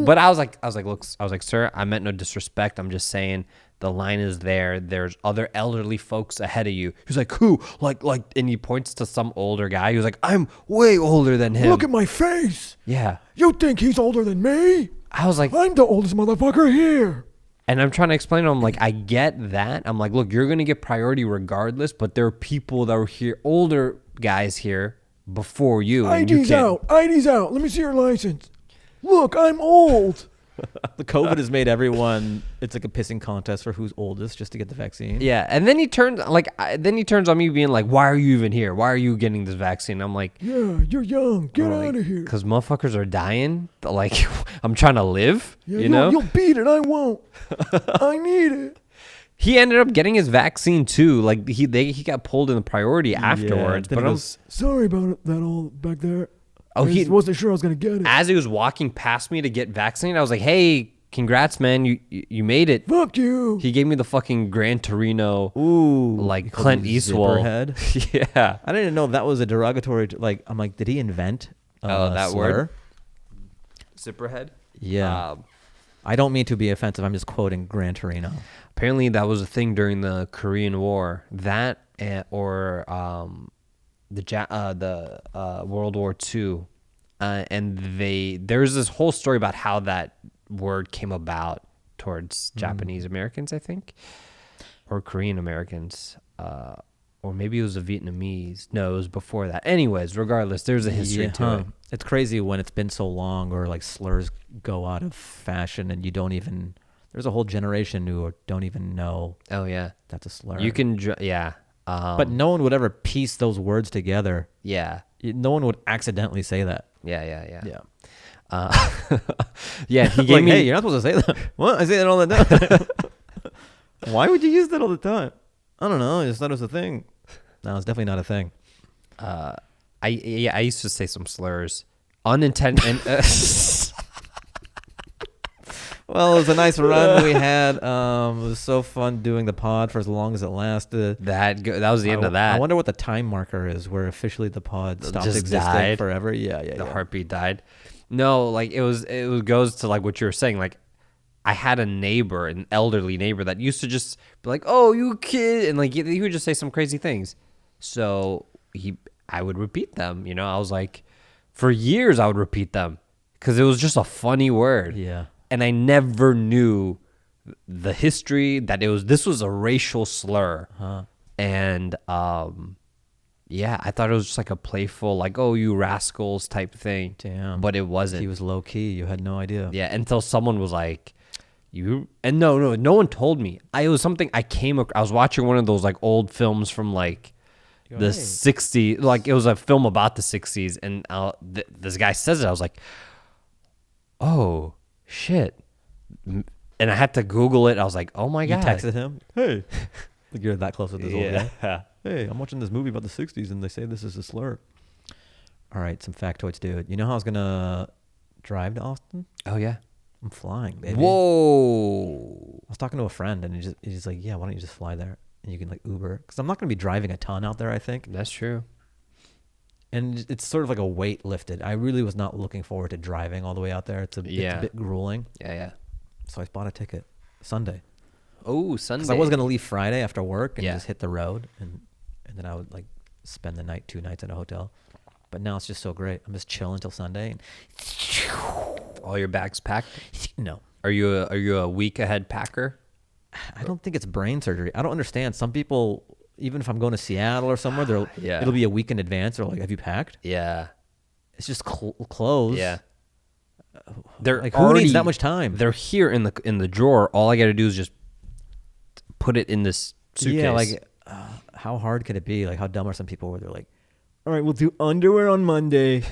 But I was like, sir, I meant no disrespect. I'm just saying the line is there. There's other elderly folks ahead of you. He's like, who? Like, and he points to some older guy. He was like, I'm way older than him. Look at my face. Yeah. You think he's older than me? I was like, I'm the oldest motherfucker here. And I'm trying to explain to him, like, I get that. I'm like, look, you're going to get priority regardless, but there are people that were here, older guys here before you. ID's out. ID's out. Let me see your license. Look, I'm old. The COVID has made everyone, it's like a pissing contest for who's oldest just to get the vaccine. Yeah. And then he turns on me being like, why are you even here? Why are you getting this vaccine? I'm like, yeah, you're young. Get out of here. Because motherfuckers are dying. Like, I'm trying to live, yeah, you know? You'll beat it. I won't. I need it. He ended up getting his vaccine too. Like he got pulled in the priority afterwards. But I was sorry about that all back there. Oh, he wasn't sure I was gonna get it. As he was walking past me to get vaccinated, I was like, "Hey, congrats, man! You made it." Fuck you. He gave me the fucking Gran Torino, like Clint Eastwood head. Yeah, I didn't know that was a derogatory. Like, I'm like, did he invent that slur? word? Zipperhead. Yeah. I don't mean to be offensive. I'm just quoting Gran Torino. Apparently, that was a thing during the Korean War. That or the World War II, and there's this whole story about how that word came about towards Japanese Americans, I think, or Korean Americans, or maybe it was the Vietnamese. No, it was before that. Anyways, regardless, there's a history to it. It's crazy when it's been so long, or like slurs go out of fashion, and you don't even. There's a whole generation who don't even know. Oh yeah, that's a slur. You can, but no one would ever piece those words together. Yeah, no one would accidentally say that. Yeah. Yeah, he gave me. Hey, you're not supposed to say that. What? I say that all the time. Why would you use that all the time? I don't know. I just thought it was a thing. No, it's definitely not a thing. I used to say some slurs, unintended. Well, it was a nice run we had. It was so fun doing the pod for as long as it lasted. That was the end of that. I wonder what the time marker is where officially the pod stopped just existing died. Forever. Yeah. The heartbeat died. No, like it goes to like what you were saying. Like I had an elderly neighbor that used to just be like, "Oh, you kid," and like he would just say some crazy things. So I would repeat them. You know, I was like, for years I would repeat them because it was just a funny word. Yeah. And I never knew the history that this was a racial slur. And yeah, I thought it was just like a playful, like, oh, you rascals type thing. Damn. But it wasn't. He was low key. You had no idea. Yeah, until someone was like, no one told me. It was something I was watching one of those like old films from like the 60s. Like it was a film about the 60s. And this guy says it. I was like, oh, shit. And I had to Google it. I was like, oh my God. You texted him? Hey. Like you're that close with this old guy. Hey, I'm watching this movie about the 60s and they say this is a slur. All right, some factoids, dude. You know how I was going to drive to Austin? Oh, yeah. I'm flying, baby. Whoa. I was talking to a friend and he's like, yeah, why don't you just fly there? and you can like Uber, because I'm not going to be driving a ton out there, I think. That's true. And it's sort of like a weight lifted. I really was not looking forward to driving all the way out there. It's a bit grueling. Yeah. So I bought a ticket Sunday. Oh, Sunday. Because I was going to leave Friday after work and just hit the road. And then I would like spend the night, 2 nights at a hotel. But now it's just so great. I'm just chilling until Sunday. And all your bags packed? No. Are you a week ahead packer? I don't think it's brain surgery. I don't understand. Some people, even if I'm going to Seattle or somewhere, it'll be a week in advance. They're like, have you packed? Yeah. It's just clothes. Yeah. They're like, who needs that much time? They're here in the drawer. All I got to do is just put it in this suitcase. Yeah, like how hard could it be? Like how dumb are some people where they're like, all right, we'll do underwear on Monday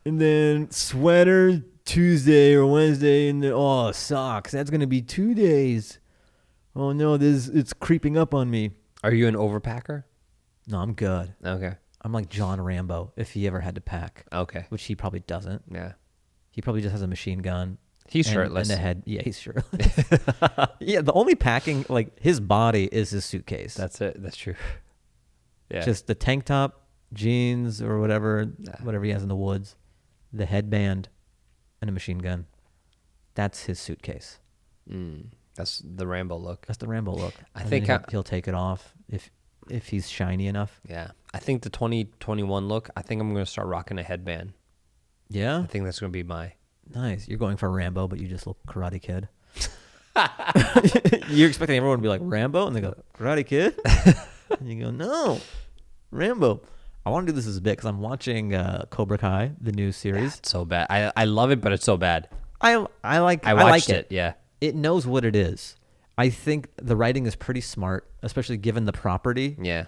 and then sweater Tuesday or Wednesday, and then socks. That's going to be 2 days. Oh no, it's creeping up on me. Are you an overpacker? No, I'm good. Okay. I'm like John Rambo if he ever had to pack. Okay. Which he probably doesn't. Yeah. He probably just has a machine gun. He's shirtless. And he's shirtless. Yeah, the only packing, like his body is his suitcase. That's it. That's true. Yeah. Just the tank top, jeans or whatever he has in the woods, the headband, and a machine gun. That's his suitcase. That's the Rambo look. That's the Rambo look. I think he'll take it off if he's shiny enough. Yeah. I think the 2021 look, I think I'm going to start rocking a headband. Yeah? I think that's going to be my... Nice. You're going for Rambo, but you just look Karate Kid. You're expecting everyone to be like, Rambo? And they go, Karate Kid? And you go, no, Rambo. I want to do this as a bit because I'm watching Cobra Kai, the new series. It's so bad. I love it, but it's so bad. I like it. Yeah. It knows what it is. I think the writing is pretty smart, especially given the property. Yeah.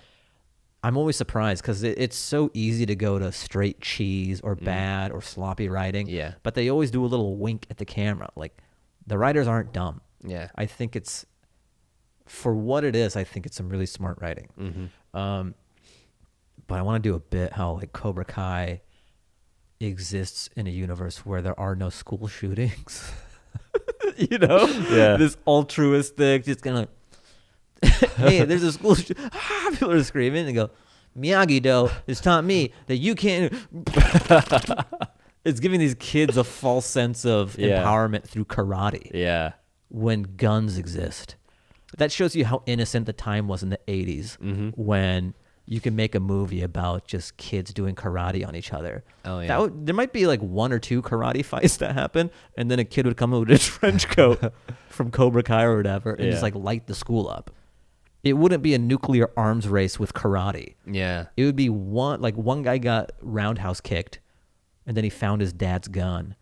I'm always surprised because it's so easy to go to straight cheese or bad or sloppy writing. Yeah. But they always do a little wink at the camera. Like, the writers aren't dumb. Yeah. I think it's, for what it is, I think it's some really smart writing. Mm-hmm. But I want to do a bit how like Cobra Kai exists in a universe where there are no school shootings. You know? Yeah. This altruistic, just kind of, hey, there's a school shooting. People are screaming and go, Miyagi-Do has taught me that you can't. It's giving these kids a false sense of empowerment through karate. Yeah. When guns exist. That shows you how innocent the time was in the 80s when you can make a movie about just kids doing karate on each other. Oh, yeah. There might be like 1 or 2 karate fights that happen, and then a kid would come in with a trench coat from Cobra Kai or whatever and just like light the school up. It wouldn't be a nuclear arms race with karate. Yeah. It would be one guy got roundhouse kicked, and then he found his dad's gun,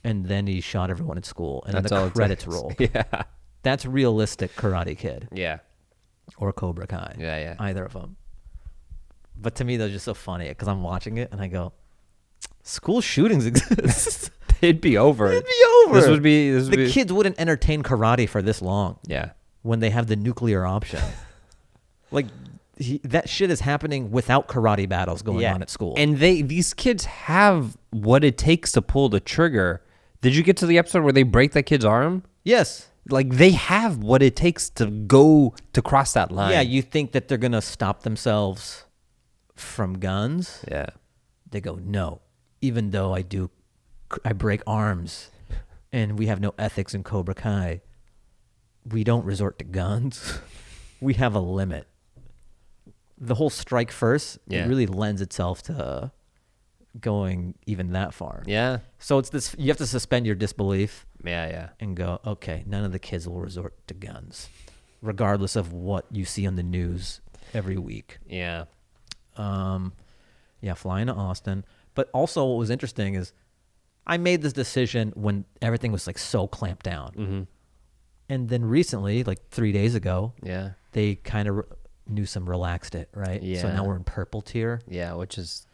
and then he shot everyone at school, and then the credits roll. Yeah. That's realistic Karate Kid. Yeah. Or Cobra Kai. Yeah. Either of them. But to me, they're just so funny because I'm watching it and I go, school shootings exist. It'd be over. It'd be over. The kids wouldn't entertain karate for this long. Yeah. When they have the nuclear option. Like, that shit is happening without karate battles going on at school. And these kids have what it takes to pull the trigger. Did you get to the episode where they break that kid's arm? Yes. Like, they have what it takes to go to cross that line. Yeah, you think that they're going to stop themselves from guns? Yeah. They go, no. Even though I break arms and we have no ethics in Cobra Kai, we don't resort to guns. We have a limit. The whole strike first, it really lends itself to going even that far. Yeah. So it's this, you have to suspend your disbelief. Yeah. And go, okay, none of the kids will resort to guns, regardless of what you see on the news every week. Yeah. Flying to Austin. But also what was interesting is I made this decision when everything was like so clamped down. Mm-hmm. And then recently, like 3 days ago, they kind of relaxed it, right? Yeah. So now we're in purple tier. Yeah, which is,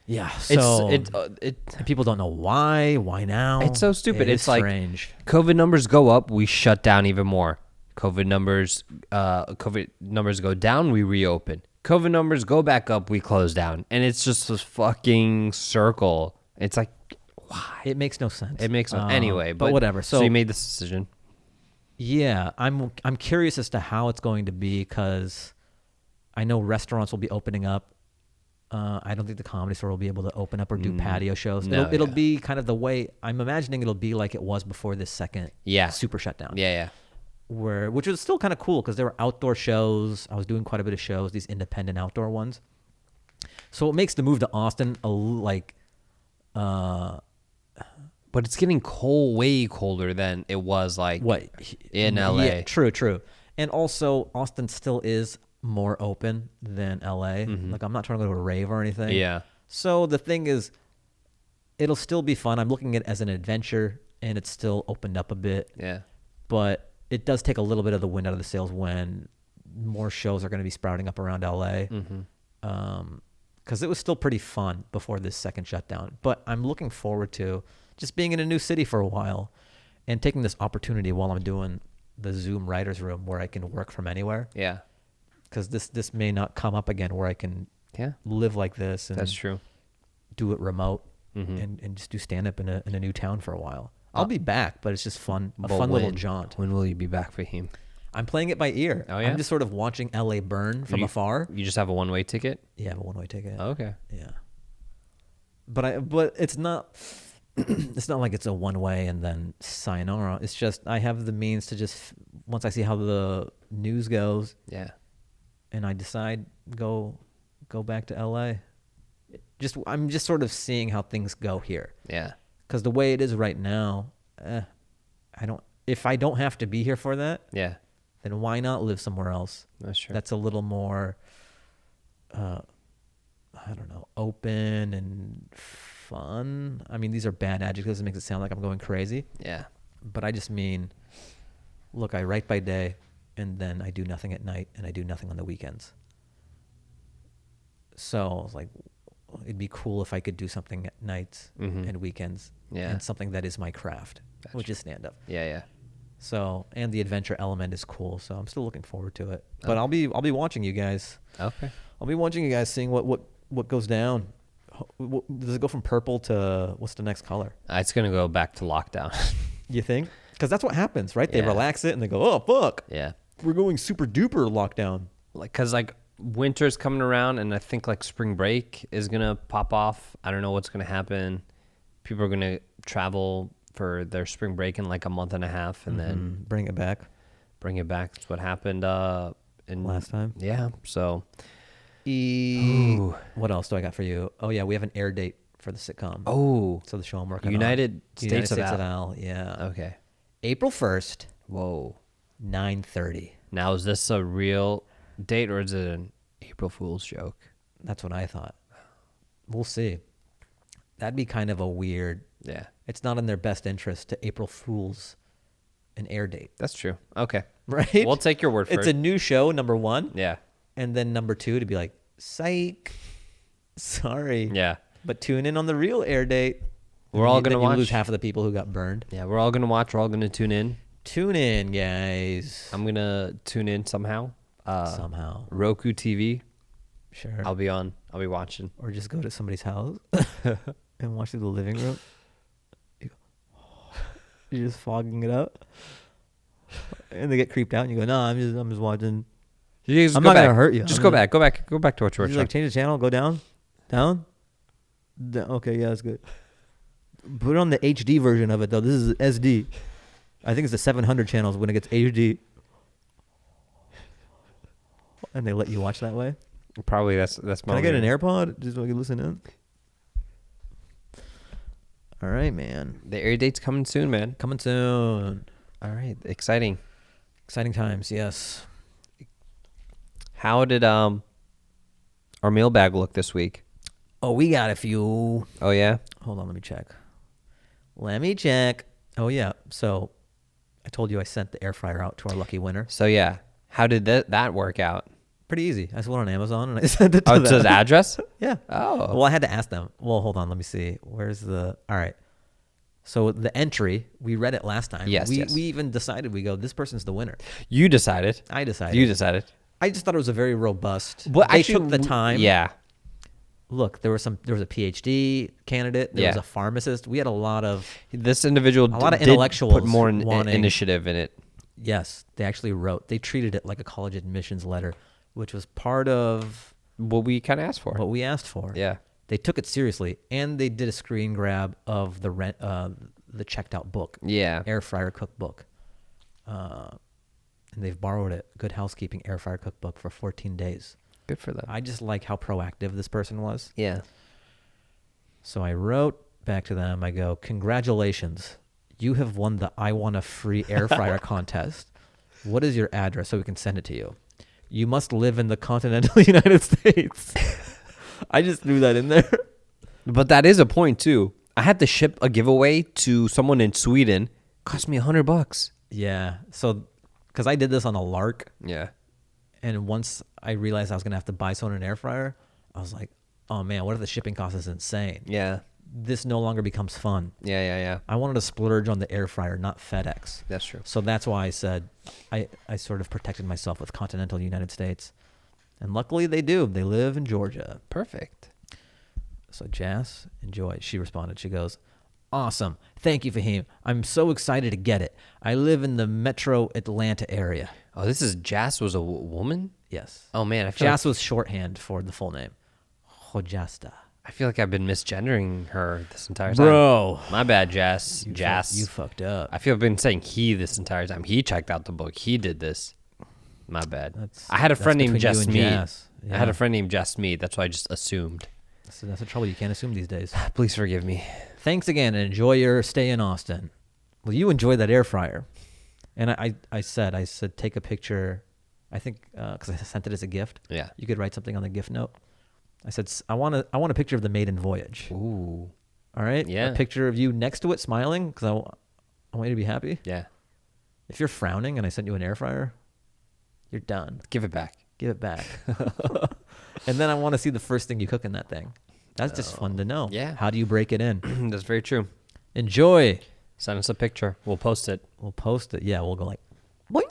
Yeah, so and people don't know why now. It's so stupid. It's strange. Like COVID numbers go up, we shut down even more. COVID numbers go down, we reopen. COVID numbers go back up, we close down. And it's just this fucking circle. It's like, why? It makes no sense. It makes no anyway, but whatever. So you made this decision. Yeah, I'm curious as to how it's going to be because I know restaurants will be opening up. I don't think the Comedy Store will be able to open up or do patio shows. No, it'll be kind of the way I'm imagining it'll be like it was before this second super shutdown. Yeah. Which was still kind of cool because there were outdoor shows. I was doing quite a bit of shows, these independent outdoor ones. So it makes the move to Austin but it's getting way colder than it was like in LA. Yeah, true. And also Austin still is more open than LA. Like I'm not trying to go to a rave or anything. Yeah. So the thing is, it'll still be fun. I'm looking at it as an adventure and it's still opened up a bit. Yeah. But it does take a little bit of the wind out of the sails when more shows are going to be sprouting up around LA. Because it was still pretty fun before this second shutdown. But I'm looking forward to just being in a new city for a while and taking this opportunity while I'm doing the Zoom writer's room where I can work from anywhere. Yeah. Because this may not come up again where I can live like this. And that's true. Do it remote and just do stand-up in a new town for a while. I'll be back, but it's just fun. A fun little jaunt. When will you be back, Fahim? I'm playing it by ear. Oh, yeah? I'm just sort of watching LA burn from afar. You just have a one-way ticket? Yeah, I have a one-way ticket. Oh, okay. Yeah. But it's not it's not like it's a one-way and then sayonara. It's just I have the means to just once I see how the news goes. Yeah. And I decide go back to LA. I'm just sort of seeing how things go here. Yeah. Because the way it is right now, if I don't have to be here for that, then why not live somewhere else? That's true. That's a little more, open and fun. I mean, these are bad adjectives. It makes it sound like I'm going crazy. Yeah. But I just mean, look, I write by day, and then I do nothing at night, and I do nothing on the weekends. So I was like, it'd be cool if I could do something at nights and weekends and something that is my craft, which is stand-up. Yeah. So, and the adventure element is cool, so I'm still looking forward to it. But I'll be watching you guys. Okay. I'll be watching you guys, seeing what goes down. Does it go from purple to what's the next color? It's gonna go back to lockdown. You think? Because that's what happens, right? They relax it and they go, oh fuck. Yeah. We're going super duper lockdown. Because winter's coming around, and I think spring break is gonna pop off. I don't know what's gonna happen. People are gonna travel for their spring break in a month and a half, and then bring it back. That's what happened in last time. Yeah. So. What else do I got for you? Oh yeah, we have an air date for the sitcom. Oh. So the show I'm working United on. States of Al. Yeah. Okay. April 1st. Whoa. 9:30. Now, is this a real date or is it an April Fool's joke? That's what I thought. We'll see. That'd be kind of a weird. Yeah. It's not in their best interest to April Fool's an air date. That's true. Okay. Right? We'll take your word for it. It's a new show, number one. Yeah. And then number two to be like, psych. Sorry. Yeah. But tune in on the real air date. We're all going to watch. You lose half of the people who got burned. Yeah, we're all going to watch. We're all going to tune in. Tune in, guys. I'm going to tune in somehow. Somehow. Roku TV. Sure. I'll be watching. Or just go to somebody's house and watch through the living room. You're just fogging it up. And they get creeped out and you go, no, I'm just watching. I'm not going to hurt you. Just go back to what you're watching. Change the channel, go down. Okay, yeah, that's good. Put on the HD version of it, though. This is SD. I think it's the 700 channels when it gets HD. And they let you watch that way? Probably that's Can I get an AirPod just so I can listen in? All right, man. The air date's coming soon, man. Coming soon. All right. Exciting Times, yes. How did our mailbag look this week? Oh, we got a few. Oh, yeah? Hold on, let me check. Oh, yeah. So I told you I sent the air fryer out to our lucky winner. So, yeah. How did that work out? Pretty easy. I just went on Amazon and I sent it to them. To the address? Yeah. Oh. Well, I had to ask them. Well, hold on. Let me see. All right. So the entry, we read it last time. Yes, We yes. even decided, this person's the winner. You decided. I decided. You decided. I just thought it was a very robust. Well, they took the time. Yeah. Look, there was a PhD candidate. There was a pharmacist. We had a lot of this individual a lot of did intellectuals put more initiative in it. Yes, they actually wrote. They treated it like a college admissions letter, which was part of what we kind of asked for. What we asked for. Yeah. They took it seriously, and they did a screen grab of the checked out book. Yeah. Air fryer cookbook. And they've borrowed it. Good Housekeeping air fryer cookbook for 14 days. Good for them. I just like how proactive this person was. Yeah. So I wrote back to them. I go, congratulations. You have won the I Want a Free Air Fryer contest. What is your address so we can send it to you? You must live in the continental United States. I just threw that in there. But that is a point too. I had to ship a giveaway to someone in Sweden. Cost me $100. Yeah. So, because I did this on a lark. Yeah. And once I realized I was going to have to buy someone an air fryer, I was like, oh man, what if the shipping cost is insane? Yeah. This no longer becomes fun. Yeah. I wanted to splurge on the air fryer, not FedEx. That's true. So that's why I said I sort of protected myself with continental United States. And luckily they do. They live in Georgia. Perfect. So Jas, enjoy. She responded. She goes, awesome. Thank you, Fahim. I'm so excited to get it. I live in the metro Atlanta area. Oh, this is Jas was a woman? Yes. Oh, man. I feel Jas was shorthand for the full name. Hojasta. I feel like I've been misgendering her this entire time. Bro. My bad, Jas. You fucked up. I feel I've been saying he this entire time. He checked out the book. He did this. My bad. I had a friend named Just Me. Yeah. I had a friend named Just Me. That's why I just assumed. So that's the trouble. You can't assume these days. Please forgive me. Thanks again, and enjoy your stay in Austin. Well, you enjoy that air fryer. And I said, take a picture. I think because I sent it as a gift. Yeah. You could write something on the gift note. I said, I want a picture of the maiden voyage. Ooh. All right? Yeah. A picture of you next to it smiling because I want you to be happy. Yeah. If you're frowning and I sent you an air fryer, you're done. Give it back. Give it back. And then I want to see the first thing you cook in that thing. That's just fun to know. Yeah. How do you break it in? That's very true. Enjoy. Send us a picture. We'll post it. Yeah, we'll go like, boing.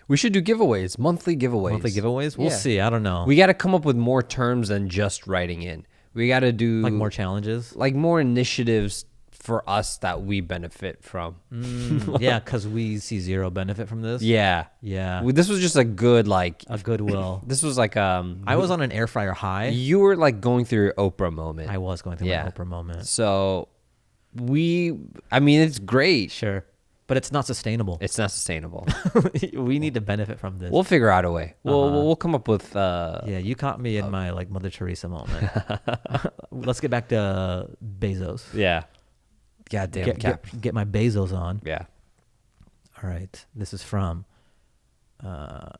We should do giveaways, monthly giveaways. Monthly giveaways? We'll see. I don't know. We got to come up with more terms than just writing in. We got to do like more challenges, like more initiatives for us that we benefit from. Yeah, because we see zero benefit from this. Yeah. This was just a good a goodwill. This was like I was on an air fryer high. You were like going through your Oprah moment. I was going through my Oprah moment. So it's great. Sure. But it's not sustainable. It's not sustainable. We need to benefit from this. We'll figure out a way. We'll come up with. Yeah, you caught me in my like Mother Teresa moment. Let's get back to Bezos. Yeah. Goddamn. Get my Bezos on. Yeah. All right. This is from Tabarak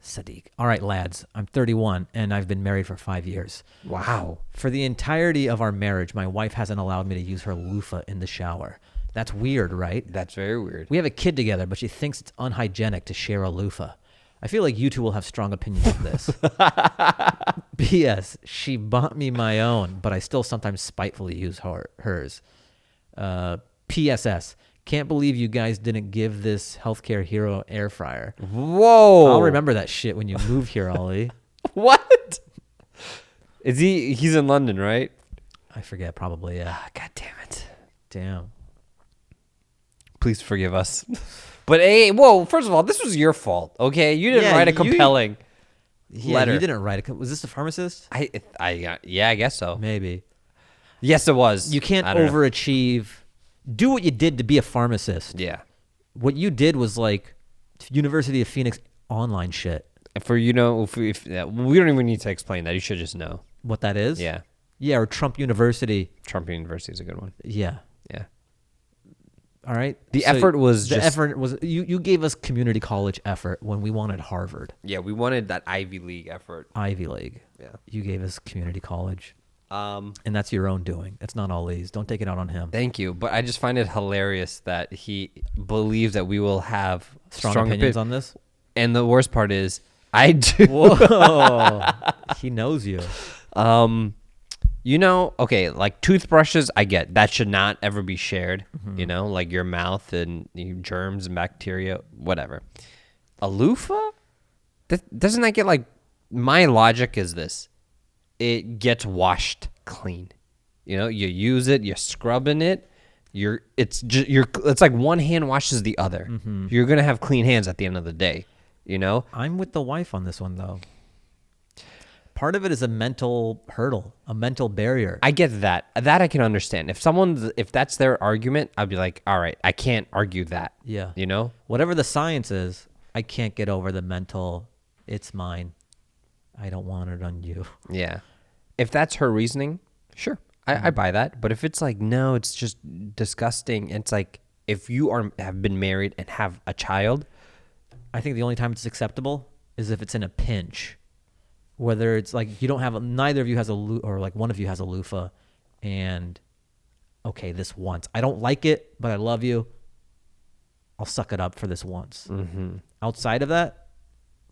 Sadiq. All right, lads. I'm 31 and I've been married for 5 years. Wow. For the entirety of our marriage, my wife hasn't allowed me to use her loofah in the shower. That's weird, right? That's very weird. We have a kid together, but she thinks it's unhygienic to share a loofah. I feel like you two will have strong opinions on this. P.S. She bought me my own, but I still sometimes spitefully use hers. P.S.S. Can't believe you guys didn't give this healthcare hero air fryer. Whoa. I'll remember that shit when you move here, Ollie. What? Is he's in London, right? I forget, probably, yeah. God damn it. Damn. Please forgive us. But hey, whoa, first of all, this was your fault, okay? You didn't write a compelling letter. You didn't write it. Was this the pharmacist? I guess so. Maybe. Yes, it was. You can't overachieve. Do what you did to be a pharmacist. Yeah. What you did was like University of Phoenix online shit. For we don't even need to explain that. You should just know what that is. Yeah. Yeah, or Trump University. Trump University is a good one. Yeah. Yeah. All right. The effort was you gave us community college effort when we wanted Harvard. Yeah, we wanted that Ivy League effort. Ivy League. Yeah. You gave us community college. And that's your own doing. It's not Ollie's. Don't take it out on him. Thank you. But I just find it hilarious that he believes that we will have strong opinions on this. And the worst part is I do. Whoa. He knows you. Okay, like toothbrushes, I get that should not ever be shared. Mm-hmm. Like your mouth and germs and bacteria, whatever. A loofah? Doesn't that get like? My logic is this: it gets washed clean. You use it, you're scrubbing it. It's like one hand washes the other. Mm-hmm. You're gonna have clean hands at the end of the day, you know. I'm with the wife on this one though. Part of it is a mental hurdle, a mental barrier. I get that. That I can understand. If that's their argument, I'd be like, all right, I can't argue that. Yeah. You know? Whatever the science is, I can't get over the mental, it's mine. I don't want it on you. Yeah. If that's her reasoning, sure. I buy that. But if it's like, no, it's just disgusting. It's like, if you have been married and have a child. I think the only time it's acceptable is if it's in a pinch. Whether it's like you don't have neither of you has or like one of you has a loofah, and okay, this once I don't like it, but I love you. I'll suck it up for this once. Mm-hmm. Outside of that,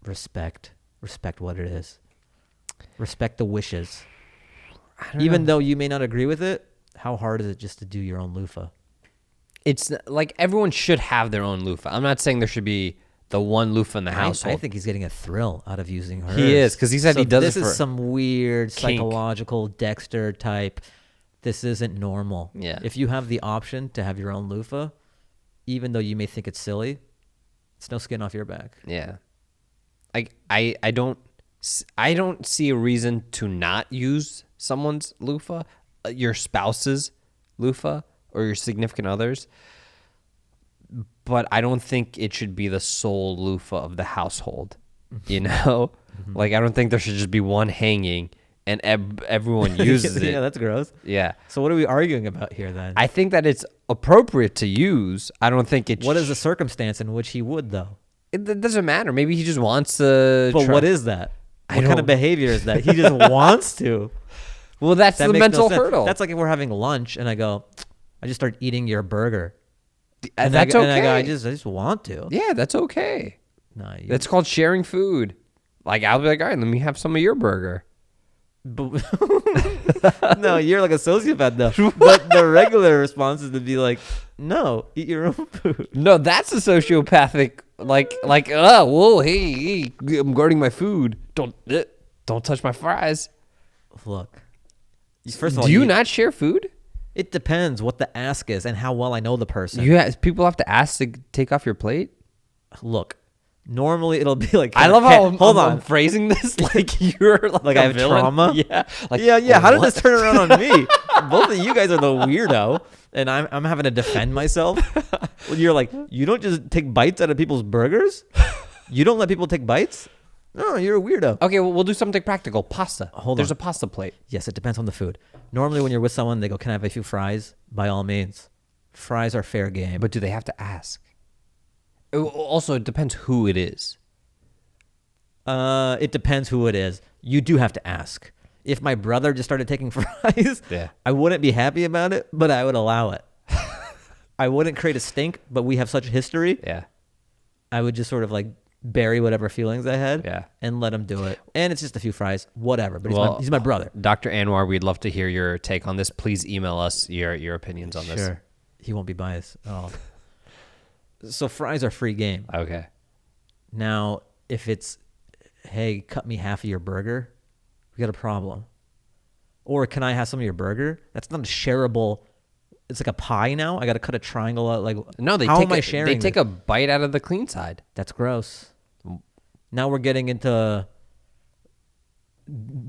respect what it is, respect the wishes. Even though you may not agree with it, how hard is it just to do your own loofah? It's like everyone should have their own loofah. I'm not saying there should be the one loofah in the household. I think he's getting a thrill out of using hers. He is, because he said he does it for this is some weird kink. Psychological Dexter type. This isn't normal. Yeah. If you have the option to have your own loofah, even though you may think it's silly, it's no skin off your back. Yeah. I don't see a reason to not use someone's loofah, your spouse's loofah, or your significant other's. But I don't think it should be the sole loofah of the household, you know? Mm-hmm. Like, I don't think there should just be one hanging and everyone uses it. Yeah, that's gross. Yeah. So what are we arguing about here then? I think that it's appropriate to use. I don't think it's... What is the circumstance in which he would, though? It doesn't matter. Maybe he just wants to... But what is that? What kind of behavior is that? He just wants to. Well, that's the mental hurdle. That's like if we're having lunch and I just start eating your burger. And that's okay. And I go, I just want to. Yeah, that's okay. No, that's called sharing food. Like, I'll be like, all right, let me have some of your burger. But no, you're like a sociopath though. But the regular response is to be like, no, eat your own food. No, that's a sociopathic. Like, whoa, hey, I'm guarding my food. Don't touch my fries. Look, first of all, do you not share food? It depends what the ask is and how well I know the person. People have to ask to take off your plate? Look, normally it'll be like... I love how I'm phrasing this like you're like I have villain. trauma? Yeah. Like, yeah. How did this turn around on me? Both of you guys are the weirdo, and I'm having to defend myself. Well, you're like, you don't just take bites out of people's burgers? You don't let people take bites? No, you're a weirdo. Okay, well, we'll do something practical. Pasta. There's a pasta plate. Yes, it depends on the food. Normally, when you're with someone, they go, can I have a few fries? By all means. Fries are fair game. But do they have to ask? Also, it depends who it is. It depends who it is. You do have to ask. If my brother just started taking fries, I wouldn't be happy about it, but I would allow it. I wouldn't create a stink, but we have such a history. Yeah. I would just sort of like bury whatever feelings I had and let him do it. And it's just a few fries, whatever. But he's my brother. Dr. Anwar, we'd love to hear your take on this. Please email us your opinions on this. Sure. He won't be biased at all. So fries are free game. Okay. Now, if it's, hey, cut me half of your burger, we got a problem. Or can I have some of your burger? That's not a shareable. It's like a pie now. I got to cut a triangle out. Like, no, they take a bite out of the clean side. That's gross. Now we're getting into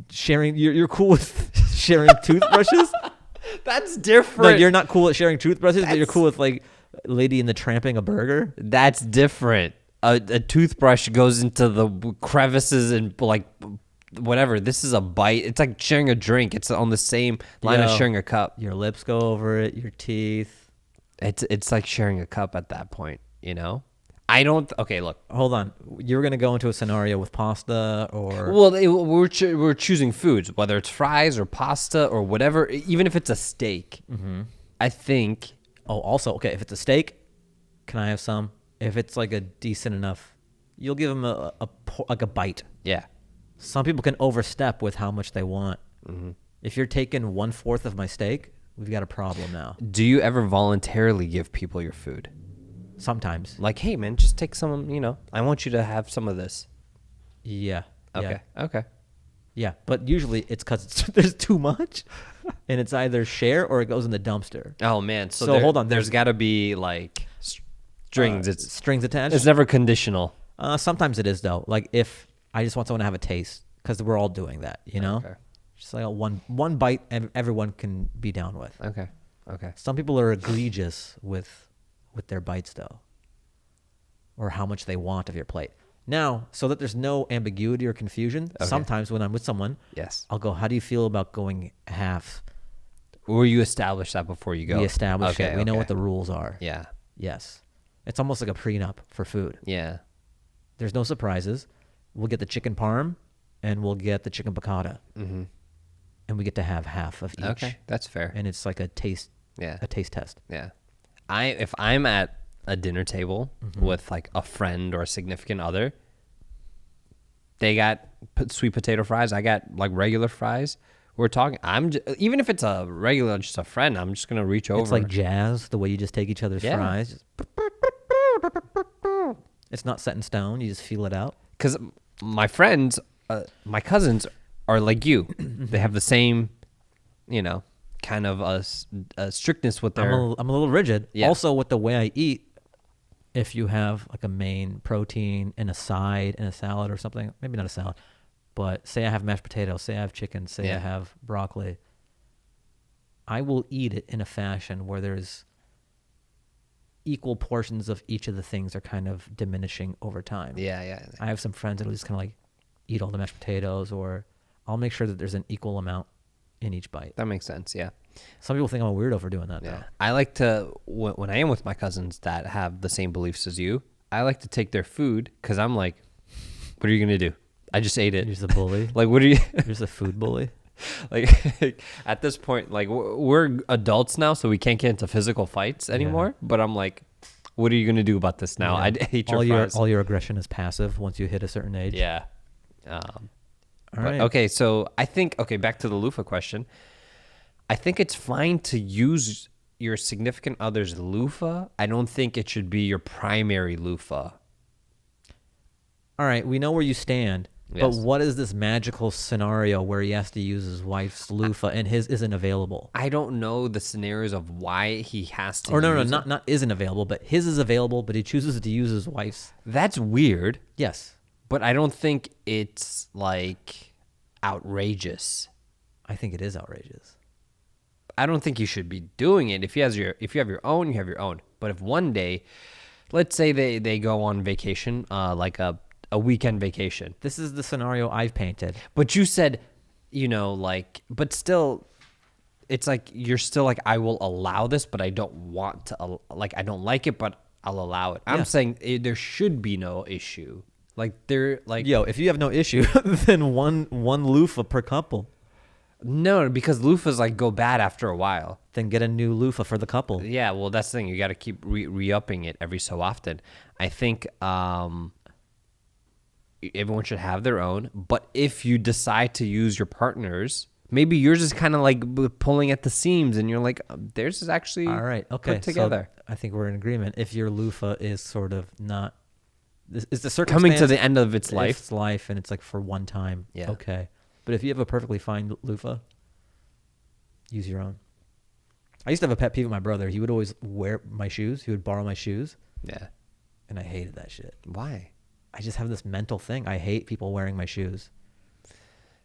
sharing. You're cool with sharing toothbrushes? That's different. No, you're not cool at sharing toothbrushes, but you're cool with like lady in the tramping a burger? That's different. A toothbrush goes into the crevices and like whatever. This is a bite. It's like sharing a drink. It's on the same line as sharing a cup. Your lips go over it, your teeth. It's like sharing a cup at that point, you know? I don't... Okay, look. Hold on. You were going to go into a scenario with pasta or... Well, we're choosing foods, whether it's fries or pasta or whatever, even if it's a steak. Mm-hmm. I think... Oh, also, okay, if it's a steak, can I have some? If it's like a decent enough, you'll give them a bite. Yeah. Some people can overstep with how much they want. Mm-hmm. If you're taking 1/4 of my steak, we've got a problem now. Do you ever voluntarily give people your food? Sometimes. Like, hey, man, just take some, I want you to have some of this. Yeah. Okay. Yeah. Okay. Yeah, but usually it's because there's too much, and it's either share or it goes in the dumpster. Oh man! So hold on. There's got to be like strings. It's strings attached. It's never conditional. Sometimes it is though. Like if I just want someone to have a taste, because we're all doing that, you know. Okay. Just like one bite, everyone can be down with. Okay. Some people are egregious with their bites though, or how much they want of your plate. Now, so that there's no ambiguity or confusion, sometimes when I'm with someone, yes, I'll go, how do you feel about going half? Or you establish that before you go? We establish it. We know what the rules are. Yeah. Yes. It's almost like a prenup for food. Yeah. There's no surprises. We'll get the chicken parm and we'll get the chicken piccata. Mm-hmm. And we get to have half of each. Okay, that's fair. And it's like a taste test. Yeah. If I'm at a dinner table with like a friend or a significant other, they got sweet potato fries, I got like regular fries. We're talking, even if it's a regular, just a friend, I'm just going to reach over. It's like jazz, the way you just take each other's fries. Just it's not set in stone. You just feel it out. Because my friends, my cousins are like you. They have the same, kind of a strictness with their... I'm a little rigid. Yeah. Also, with the way I eat, if you have like a main protein and a side and a salad or something, maybe not a salad, but say I have mashed potatoes, say I have chicken, say I have broccoli, I will eat it in a fashion where there's equal portions of each of the things are kind of diminishing over time. Yeah. I have some friends that'll just kind of like eat all the mashed potatoes, or I'll make sure that there's an equal amount in each bite. That makes sense, yeah. Some people think I'm a weirdo for doing that, though. I like to, when I am with my cousins that have the same beliefs as you, I like to take their food because I'm like, what are you going to do? I just ate it. You're just a bully? Like, what are you? You're just a food bully? Like, at this point, like, we're adults now, so we can't get into physical fights anymore. Yeah. But I'm like, what are you going to do about this now? Yeah. I hate your fries. All your aggression is passive once you hit a certain age. Yeah. All right. Okay, so I think, back to the loofah question. I think it's fine to use your significant other's loofah. I don't think it should be your primary loofah. All right, we know where you stand. Yes. But what is this magical scenario where he has to use his wife's loofah and his isn't available? I don't know the scenarios of why he has to. Or not isn't available, but his is available, but he chooses to use his wife's. That's weird. Yes. But I don't think it's like outrageous. I think it is outrageous. I don't think you should be doing it. If you have your own, you have your own. But if one day, let's say they go on vacation, like a weekend vacation. This is the scenario I've painted. But you said, but still, it's like, you're still like, I will allow this, but I don't want to, I don't like it, but I'll allow it. Yeah. I'm saying there should be no issue. If you have no issue, then one loofah per couple. No, because loofahs go bad after a while. Then get a new loofah for the couple. Yeah, well, that's the thing. You got to keep re-upping it every so often. I think everyone should have their own. But if you decide to use your partner's, maybe yours is kind of like pulling at the seams, and you're like, theirs is actually all right. Okay, put together. So I think we're in agreement. If your loofah is sort of not, is the circumstance coming to the end of its life, and it's like for one time. Yeah. Okay. But if you have a perfectly fine loofah, use your own. I used to have a pet peeve with my brother. He would always wear my shoes. He would borrow my shoes. Yeah. And I hated that shit. Why? I just have this mental thing. I hate people wearing my shoes.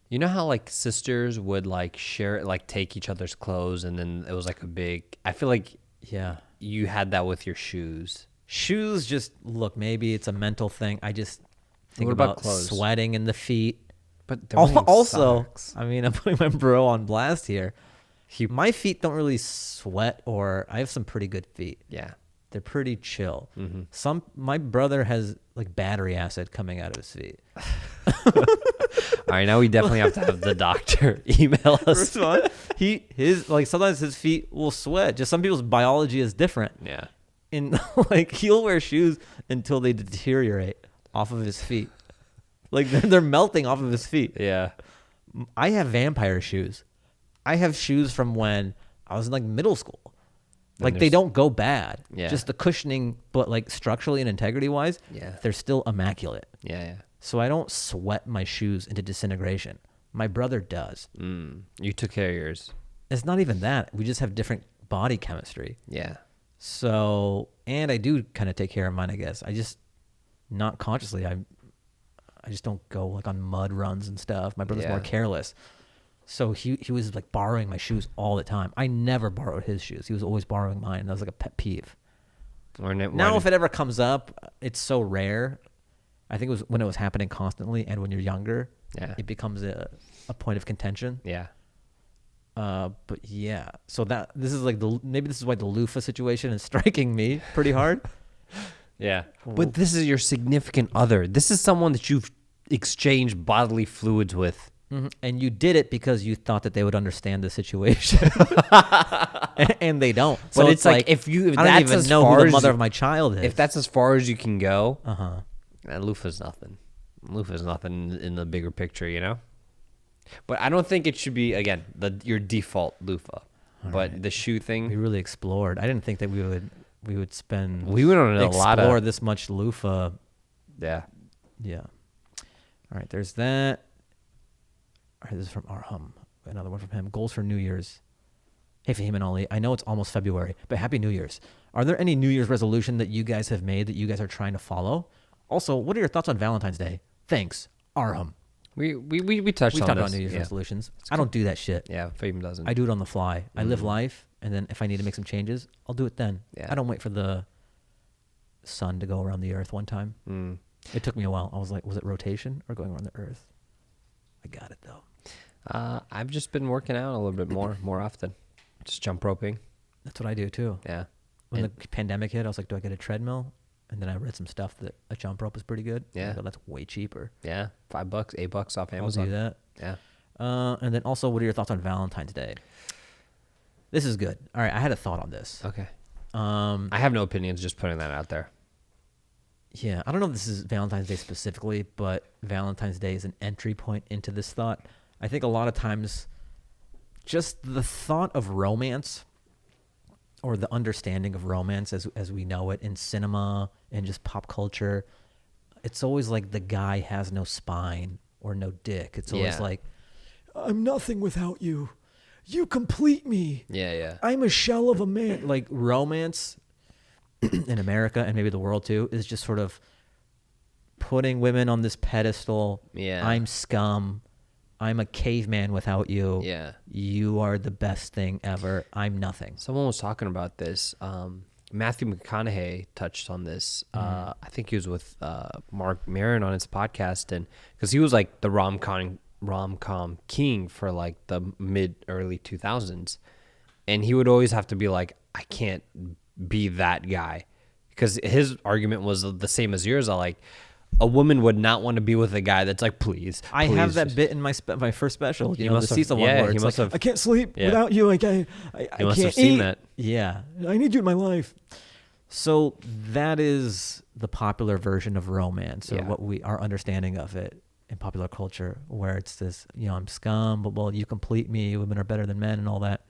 You know how sisters would share it, take each other's clothes, and then it was a big, I feel like you had that with your shoes. Shoes just, look, maybe it's a mental thing. I just think about clothes? Sweating in the feet. But also, socks. I mean, I'm putting my bro on blast here. My feet don't really sweat, or I have some pretty good feet. Yeah. They're pretty chill. Mm-hmm. My brother has battery acid coming out of his feet. All right, now we definitely have to have the doctor email us. First one, sometimes his feet will sweat. Just some people's biology is different. Yeah. And he'll wear shoes until they deteriorate off of his feet. They're melting off of his feet. Yeah. I have vampire shoes. I have shoes from when I was in middle school. They don't go bad. Yeah. Just the cushioning, but structurally and integrity wise, they're still immaculate. Yeah. So I don't sweat my shoes into disintegration. My brother does. You took care of yours. It's not even that. We just have different body chemistry. Yeah. So, and I do kind of take care of mine, I guess. I just, not consciously, I just don't go like on mud runs and stuff. My brother's more careless. So he was like borrowing my shoes all the time. I never borrowed his shoes. He was always borrowing mine. That was like a pet peeve. Now, if it ever comes up, it's so rare. I think it was when it was happening constantly, and when you're younger, it becomes a point of contention. Yeah. But yeah, so this is like maybe this is why the loofah situation is striking me pretty hard. Yeah. But this is your significant other. This is someone that you've exchanged bodily fluids with. Mm-hmm. And you did it because you thought that they would understand the situation, and they don't. So but it's like if I don't even know who the mother of my child is. If that's as far as you can go, loofah's nothing. Loofah's nothing in the bigger picture, you know. But I don't think it should be again your default loofah. But the shoe thing, we really explored. I didn't think that we would spend. We went on a lot of explore this much loofah. Yeah. Yeah. All right. There's that. All right, this is from Arham. Another one from him. Goals for New Year's. Hey, Fahim and Ali. I know it's almost February, but Happy New Year's. Are there any New Year's resolution that you guys have made that you guys are trying to follow? Also, what are your thoughts on Valentine's Day? Thanks, Arham. We talked about New Year's resolutions. I don't do that shit. Yeah, Fahim doesn't. I do it on the fly. I live life, and then if I need to make some changes, I'll do it then. Yeah. I don't wait for the sun to go around the earth one time. It took me a while. I was like, was it rotation or going around the earth? I got it, though. I've just been working out a little bit more often. Just jump roping. That's what I do, too. Yeah. When the pandemic hit, I was like, do I get a treadmill? And then I read some stuff that a jump rope is pretty good. Yeah. Go, that's way cheaper. Yeah. $5, $8 off Amazon. I'll do that. Yeah. And then also, what are your thoughts on Valentine's Day? This is good. All right. I had a thought on this. Okay. I have no opinions, just putting that out there. Yeah. I don't know if this is Valentine's Day specifically, but Valentine's Day is an entry point into this thought. I think a lot of times just the thought of romance or the understanding of romance as we know it in cinema and just pop culture, it's always like the guy has no spine or no dick. It's always like, I'm nothing without you. You complete me. Yeah. I'm a shell of a man. Like romance in America and maybe the world too is just sort of putting women on this pedestal. Yeah. I'm scum. I'm a caveman without you. Yeah. You are the best thing ever. I'm nothing. Someone was talking about this. Matthew McConaughey touched on this. I think he was with Marc Maron on his podcast, and because he was like the rom-com king for like the early 2000s, and he would always have to be like, I can't be that guy, because his argument was the same as yours. A woman would not want to be with a guy that's like, please. I have that bit in my first special. You know, the Cecil one where it's like, I can't sleep without you. I can't have seen eat. that. Yeah. I need you in my life. So that is the popular version of romance, or our understanding of it in popular culture, where it's this, I'm scum, but well, you complete me. Women are better than men and all that.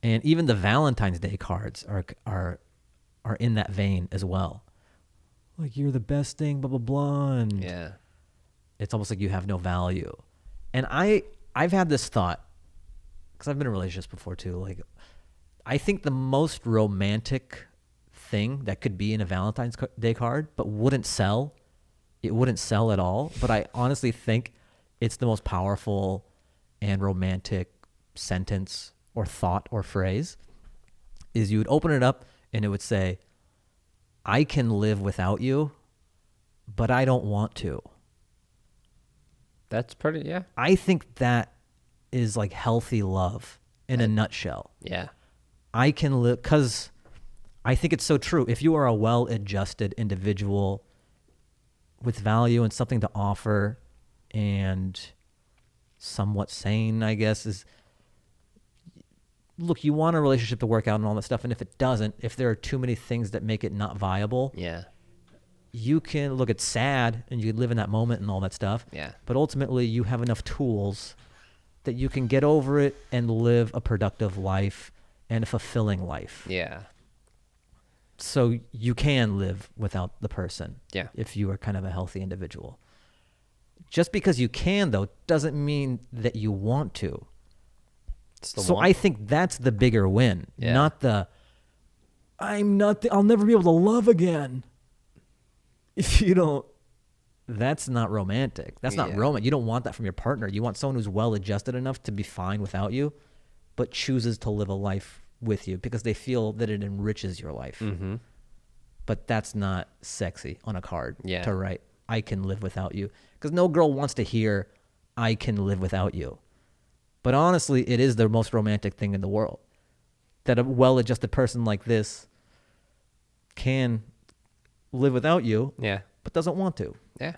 And even the Valentine's Day cards are in that vein as well. Like, you're the best thing, blah, blah, blah. And it's almost like you have no value. And I've had this thought, because I've been in relationships before too. Like, I think the most romantic thing that could be in a Valentine's Day card, but wouldn't sell, it wouldn't sell at all. But I honestly think it's the most powerful and romantic sentence or thought or phrase, is you would open it up and it would say, I can live without you, but I don't want to. That's pretty, yeah. I think that is like healthy love in a nutshell. Yeah. I can live, because I think it's so true. If you are a well-adjusted individual with value and something to offer and somewhat sane, I guess, look, you want a relationship to work out and all that stuff, and if it doesn't, if there are too many things that make it not viable, you can look at sad and you can live in that moment and all that stuff. Yeah. But ultimately, you have enough tools that you can get over it and live a productive life and a fulfilling life. Yeah. So you can live without the person. Yeah. If you are kind of a healthy individual. Just because you can, though, doesn't mean that you want to. So want. I think that's the bigger win, not the, I'll never be able to love again. If you don't, that's not romantic. That's not romantic. You don't want that from your partner. You want someone who's well-adjusted enough to be fine without you, but chooses to live a life with you because they feel that it enriches your life. Mm-hmm. But that's not sexy on a card to write, I can live without you. Because no girl wants to hear, I can live without you. But honestly, it is the most romantic thing in the world. That a well-adjusted person like this can live without you, but doesn't want to. Yeah.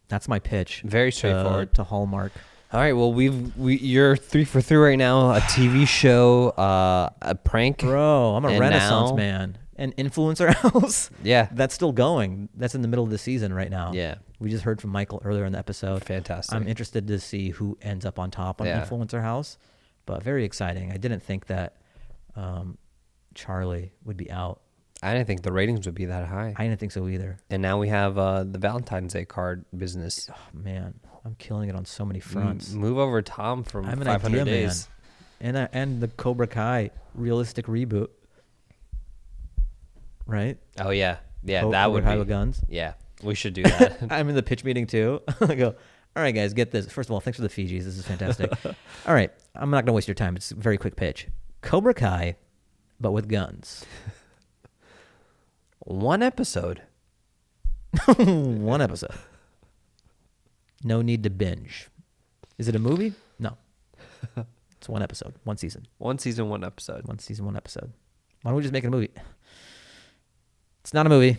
That's my pitch. Very straightforward. To Hallmark. All right, well, you're 3 for 3 right now. A TV show, a prank. Bro, I'm a Renaissance man. An influencer house. Yeah. That's still going. That's in the middle of the season right now. Yeah. We just heard from Michael earlier in the episode. Fantastic. I'm interested to see who ends up on top on Influencer House, but very exciting. I didn't think that Charlie would be out. I didn't think the ratings would be that high. I didn't think so either. And now we have the Valentine's Day card business. Oh, man, I'm killing it on so many fronts. Move over Tom from I'm an 500 idea Days. Man. And the Cobra Kai realistic reboot. Right? Oh, yeah. Yeah, that Cobra would Kai be. with guns. Yeah, we should do that. I'm in the pitch meeting too. I go, all right, guys, get this. First of all, thanks for the Fijis. This is fantastic. All right, I'm not going to waste your time. It's a very quick pitch. Cobra Kai, but with guns. 1 episode. 1 episode. No need to binge. Is it a movie? No. It's 1 episode, 1 season. 1 season, 1 episode. 1 season, 1 episode. Why don't we just make it a movie? It's not a movie.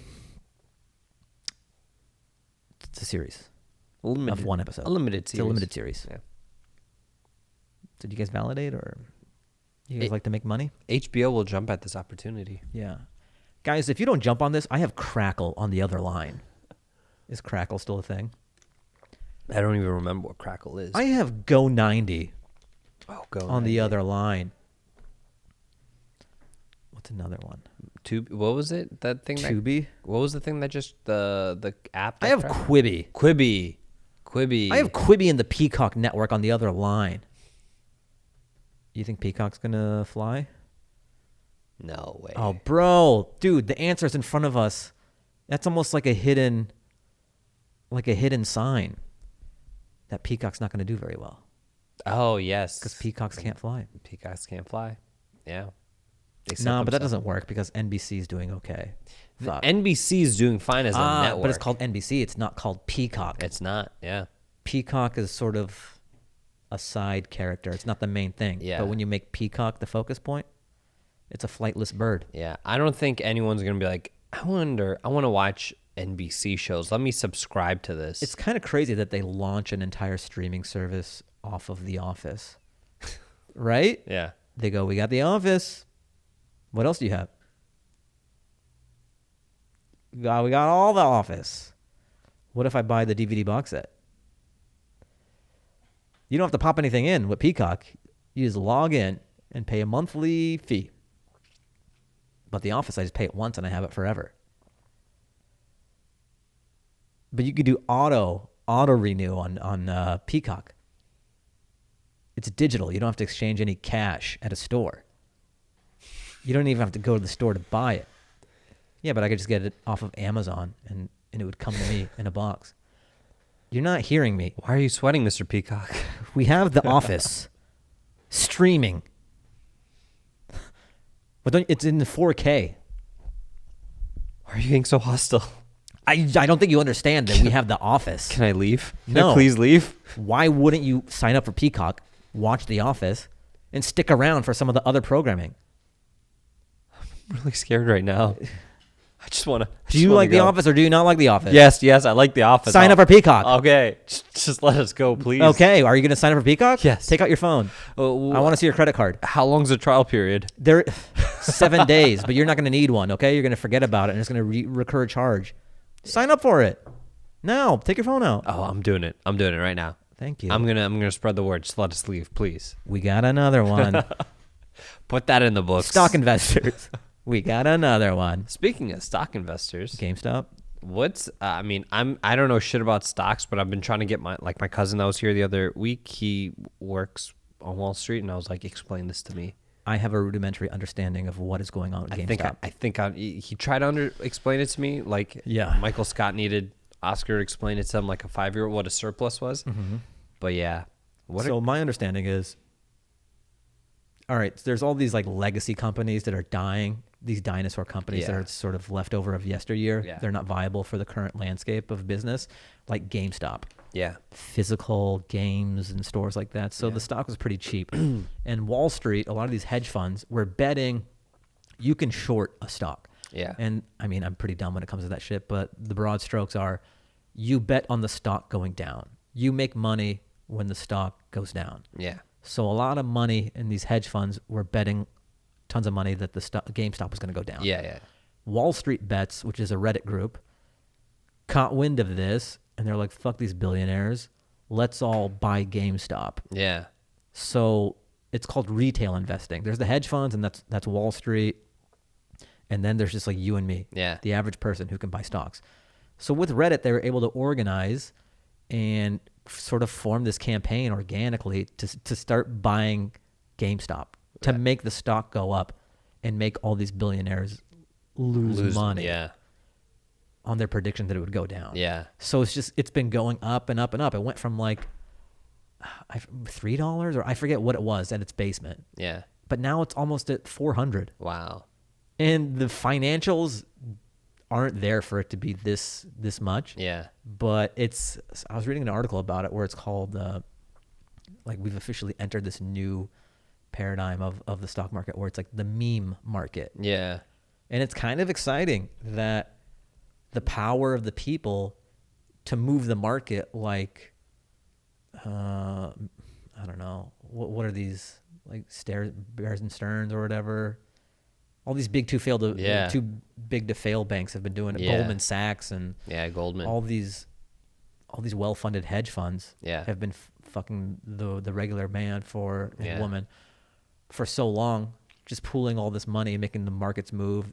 It's a series of 1 episode. A limited series. It's a limited series. Yeah. So do you guys validate, or you guys like to make money? HBO will jump at this opportunity. Yeah. Guys, if you don't jump on this, I have Crackle on the other line. Is Crackle still a thing? I don't even remember what Crackle is. I have Go 90 on the other line. What's another one? What was it? That thing? Tubi? What was the thing that just the app? I have Quibi. Quibi. I have Quibi and the Peacock Network on the other line. You think Peacock's gonna fly? No way. Oh, bro, dude, the answer's in front of us. That's almost like a hidden sign that Peacock's not gonna do very well. Oh yes, because Peacocks can't fly. Peacocks can't fly. Yeah. No, but that doesn't work because NBC is doing okay. NBC is doing fine as a network. But it's called NBC. It's not called Peacock. It's not, yeah. Peacock is sort of a side character. It's not the main thing. Yeah. But when you make Peacock the focus point, it's a flightless bird. Yeah. I don't think anyone's going to be like, I want to watch NBC shows. Let me subscribe to this. It's kind of crazy that they launch an entire streaming service off of The Office. Right? Yeah. They go, we got The Office. What else do you have? We got all The Office. What if I buy the DVD box set? You don't have to pop anything in with Peacock. You just log in and pay a monthly fee. But The Office, I just pay it once and I have it forever. But you could do auto renew on Peacock. It's digital. You don't have to exchange any cash at a store. You don't even have to go to the store to buy it. Yeah, but I could just get it off of Amazon and it would come to me in a box. You're not hearing me. Why are you sweating, Mr. Peacock? We have The Office streaming. But it's in the 4K. Why are you getting so hostile? I don't think you understand that we have The Office. Can I leave? Can No. I please leave? Why wouldn't you sign up for Peacock, watch The Office, and stick around for some of the other programming? I'm really scared right now. I just want to. Do you like The Office or do you not like The Office? Yes, I like The Office. Sign up for Peacock. Okay, just let us go, please. Okay, are you going to sign up for Peacock? Yes. Take out your phone. I want to see your credit card. How long's the trial period? There, 7 days, but you're not going to need one, okay? You're going to forget about it and it's going to recur a charge. Sign up for it. Now, take your phone out. Oh, I'm doing it. I'm doing it right now. Thank you. I'm gonna spread the word. Just let us leave, please. We got another one. Put that in the books. Stock investors. We got another one. Speaking of stock investors, GameStop. I mean, I don't know shit about stocks, but I've been trying to get my cousin that was here the other week. He works on Wall Street, and I was like, explain this to me. I have a rudimentary understanding of what is going on at GameStop. I think he tried to explain it to me. Like, yeah, Michael Scott needed Oscar to explain it to him like a 5-year-old what a surplus was. Mm-hmm. But yeah, my understanding is, all right, there's all these like legacy companies that are dying. These dinosaur companies that are sort of leftover of yesteryear. Yeah. They're not viable for the current landscape of business, like GameStop. Yeah. Physical games and stores like that. So the stock was pretty cheap. And Wall Street, a lot of these hedge funds were betting you can short a stock. Yeah. And I mean, I'm pretty dumb when it comes to that shit, but the broad strokes are you bet on the stock going down. You make money when the stock goes down. Yeah. So a lot of money in these hedge funds were betting tons of money that the GameStop was going to go down. Yeah, yeah. Wall Street Bets, which is a Reddit group, caught wind of this, and they're like, fuck these billionaires. Let's all buy GameStop. Yeah. So it's called retail investing. There's the hedge funds, and that's Wall Street. And then there's just like you and me, the average person who can buy stocks. So with Reddit, they were able to organize and sort of form this campaign organically to start buying GameStop, to make the stock go up and make all these billionaires lose money on their prediction that it would go down. Yeah. So it's been going up and up and up. It went from like $3 or I forget what it was at its basement. Yeah. But now it's almost at 400. Wow. And the financials aren't there for it to be this much. Yeah. But I was reading an article about it where it's called like we've officially entered this new paradigm of the stock market where it's like the meme market. Yeah. And it's kind of exciting that the power of the people to move the market, like I don't know, what are these, like Bears and Stearns or whatever. All these big too big to fail banks have been doing it. Yeah. Goldman Sachs and Goldman. All these well-funded hedge funds have been fucking the regular man and woman for so long, just pooling all this money and making the markets move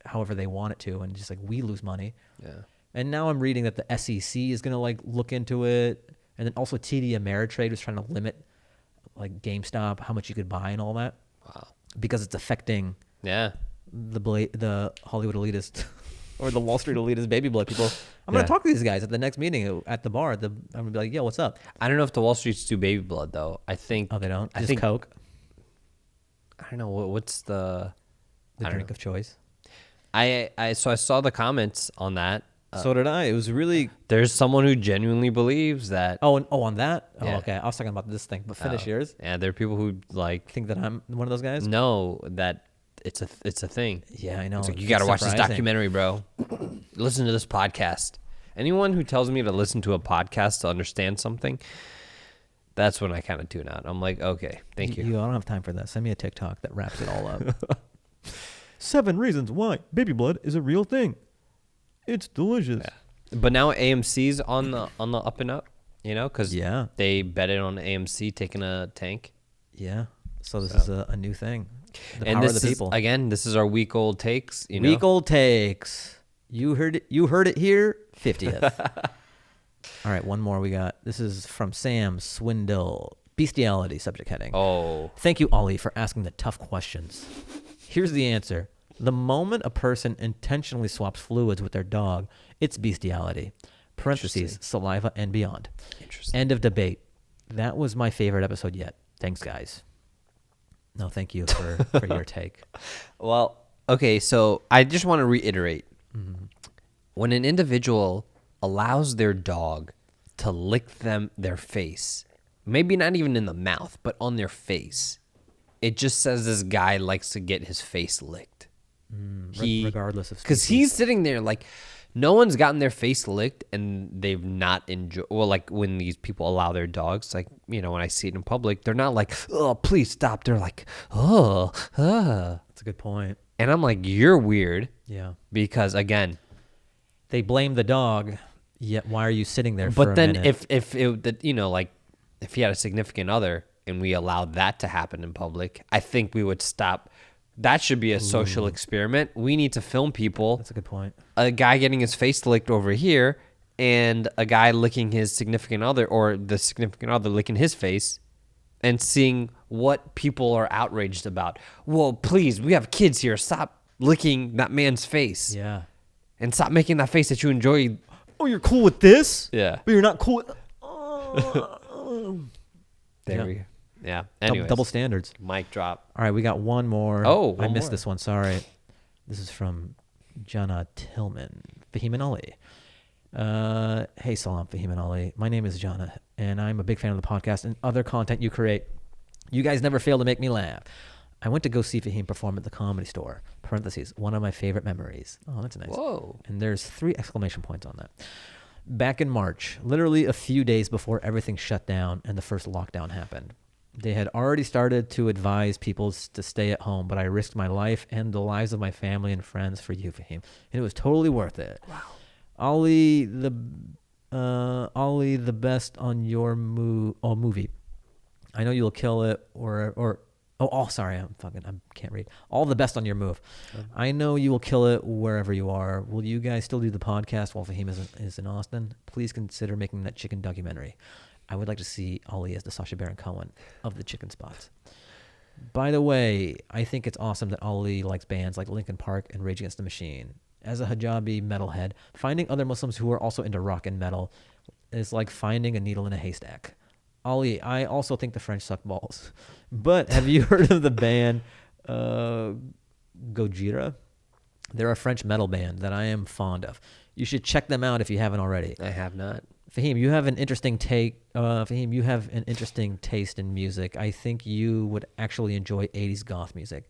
however they want it to, and just like we lose money. Yeah. And now I'm reading that the SEC is gonna like look into it, and then also TD Ameritrade was trying to limit like GameStop, how much you could buy and all that. Wow. Because it's affecting the Hollywood elitist or the Wall Street elitist baby blood people. I'm going to talk to these guys at the next meeting at the bar. I'm going to be like, yo, what's up? I don't know if the Wall Streets do baby blood, though. I think... Oh, they don't? I Just think Coke? I don't know. What's the drink of choice? So I saw the comments on that. So did I. It was really... There's someone who genuinely believes that... on that? Oh, yeah. Okay. I was talking about this thing, but finish yours. Yeah, there are people who like... Think that I'm one of those guys? No, that it's a thing. Yeah, I know. It's like, you got to watch this documentary, bro. Listen to this podcast. Anyone who tells me to listen to a podcast to understand something, that's when I kind of tune out. I'm like, okay, thank you. I don't have time for that. Send me a TikTok that wraps it all up. 7 reasons why baby blood is a real thing. It's delicious. Yeah. But now AMC's on the up and up, because they betted on AMC taking a tank. Yeah. So this is a new thing. The and power this of the people. Again, this is our week-old takes. Week-old takes. You heard it here, 50th. All right, one more we got. This is from Sam Swindle. Bestiality subject heading. Oh. Thank you, Ollie, for asking the tough questions. Here's the answer. The moment a person intentionally swaps fluids with their dog, it's bestiality. Parentheses, saliva and beyond. Interesting. End of debate. That was my favorite episode yet. Thanks, guys. No, thank you for your take. Well, okay, so I just want to reiterate. Mm-hmm. When an individual allows their dog to lick their face, maybe not even in the mouth, but on their face, it just says this guy likes to get his face licked. Regardless of species. Because he's sitting there like, no one's gotten their face licked and they've not enjoyed. Well, like when these people allow their dogs, like, when I see it in public, they're not like, oh, please stop. They're like, oh. That's a good point. And I'm like, you're weird. Yeah. Because again, they blame the dog. Yet why are you sitting there for a minute? But then if he had a significant other and we allowed that to happen in public, I think we would stop That should be a social experiment. We need to film people. That's a good point. A guy getting his face licked over here and a guy licking his significant other, or the significant other licking his face, and seeing what people are outraged about. Well, please, we have kids here. Stop licking that man's face. Yeah. And stop making that face that you enjoy. Oh, you're cool with this? Yeah. But you're not cool with... There we go. Yeah. Anyways. Double standards. Mic drop. All right, we got one more. Oh, I missed this one. Sorry. This is from Jana Tillman. Fahim and Ali. Hey, salam, Fahim and Ali. My name is Jana, and I'm a big fan of the podcast and other content you create. You guys never fail to make me laugh. I went to go see Fahim perform at the Comedy Store. Parentheses, one of my favorite memories. Oh, that's nice. Whoa. And there's 3 exclamation points on that. Back in March, literally a few days before everything shut down and the first lockdown happened. They had already started to advise people to stay at home, but I risked my life and the lives of my family and friends for you, Fahim. And it was totally worth it. Wow. Ali, the best on your movie. I know you'll kill it, sorry, I can't read. All the best on your move. I know you will kill it wherever you are. Will you guys still do the podcast while Fahim is in Austin? Please consider making that chicken documentary. I would like to see Ali as the Sacha Baron Cohen of the chicken spots. By the way, I think it's awesome that Ali likes bands like Linkin Park and Rage Against the Machine. As a hijabi metalhead, finding other Muslims who are also into rock and metal is like finding a needle in a haystack. Ali, I also think the French suck balls. But have you heard of the band Gojira? They're a French metal band that I am fond of. You should check them out if you haven't already. I have not. Fahim, you have an interesting you have an interesting taste in music. I think you would actually enjoy 80s goth music.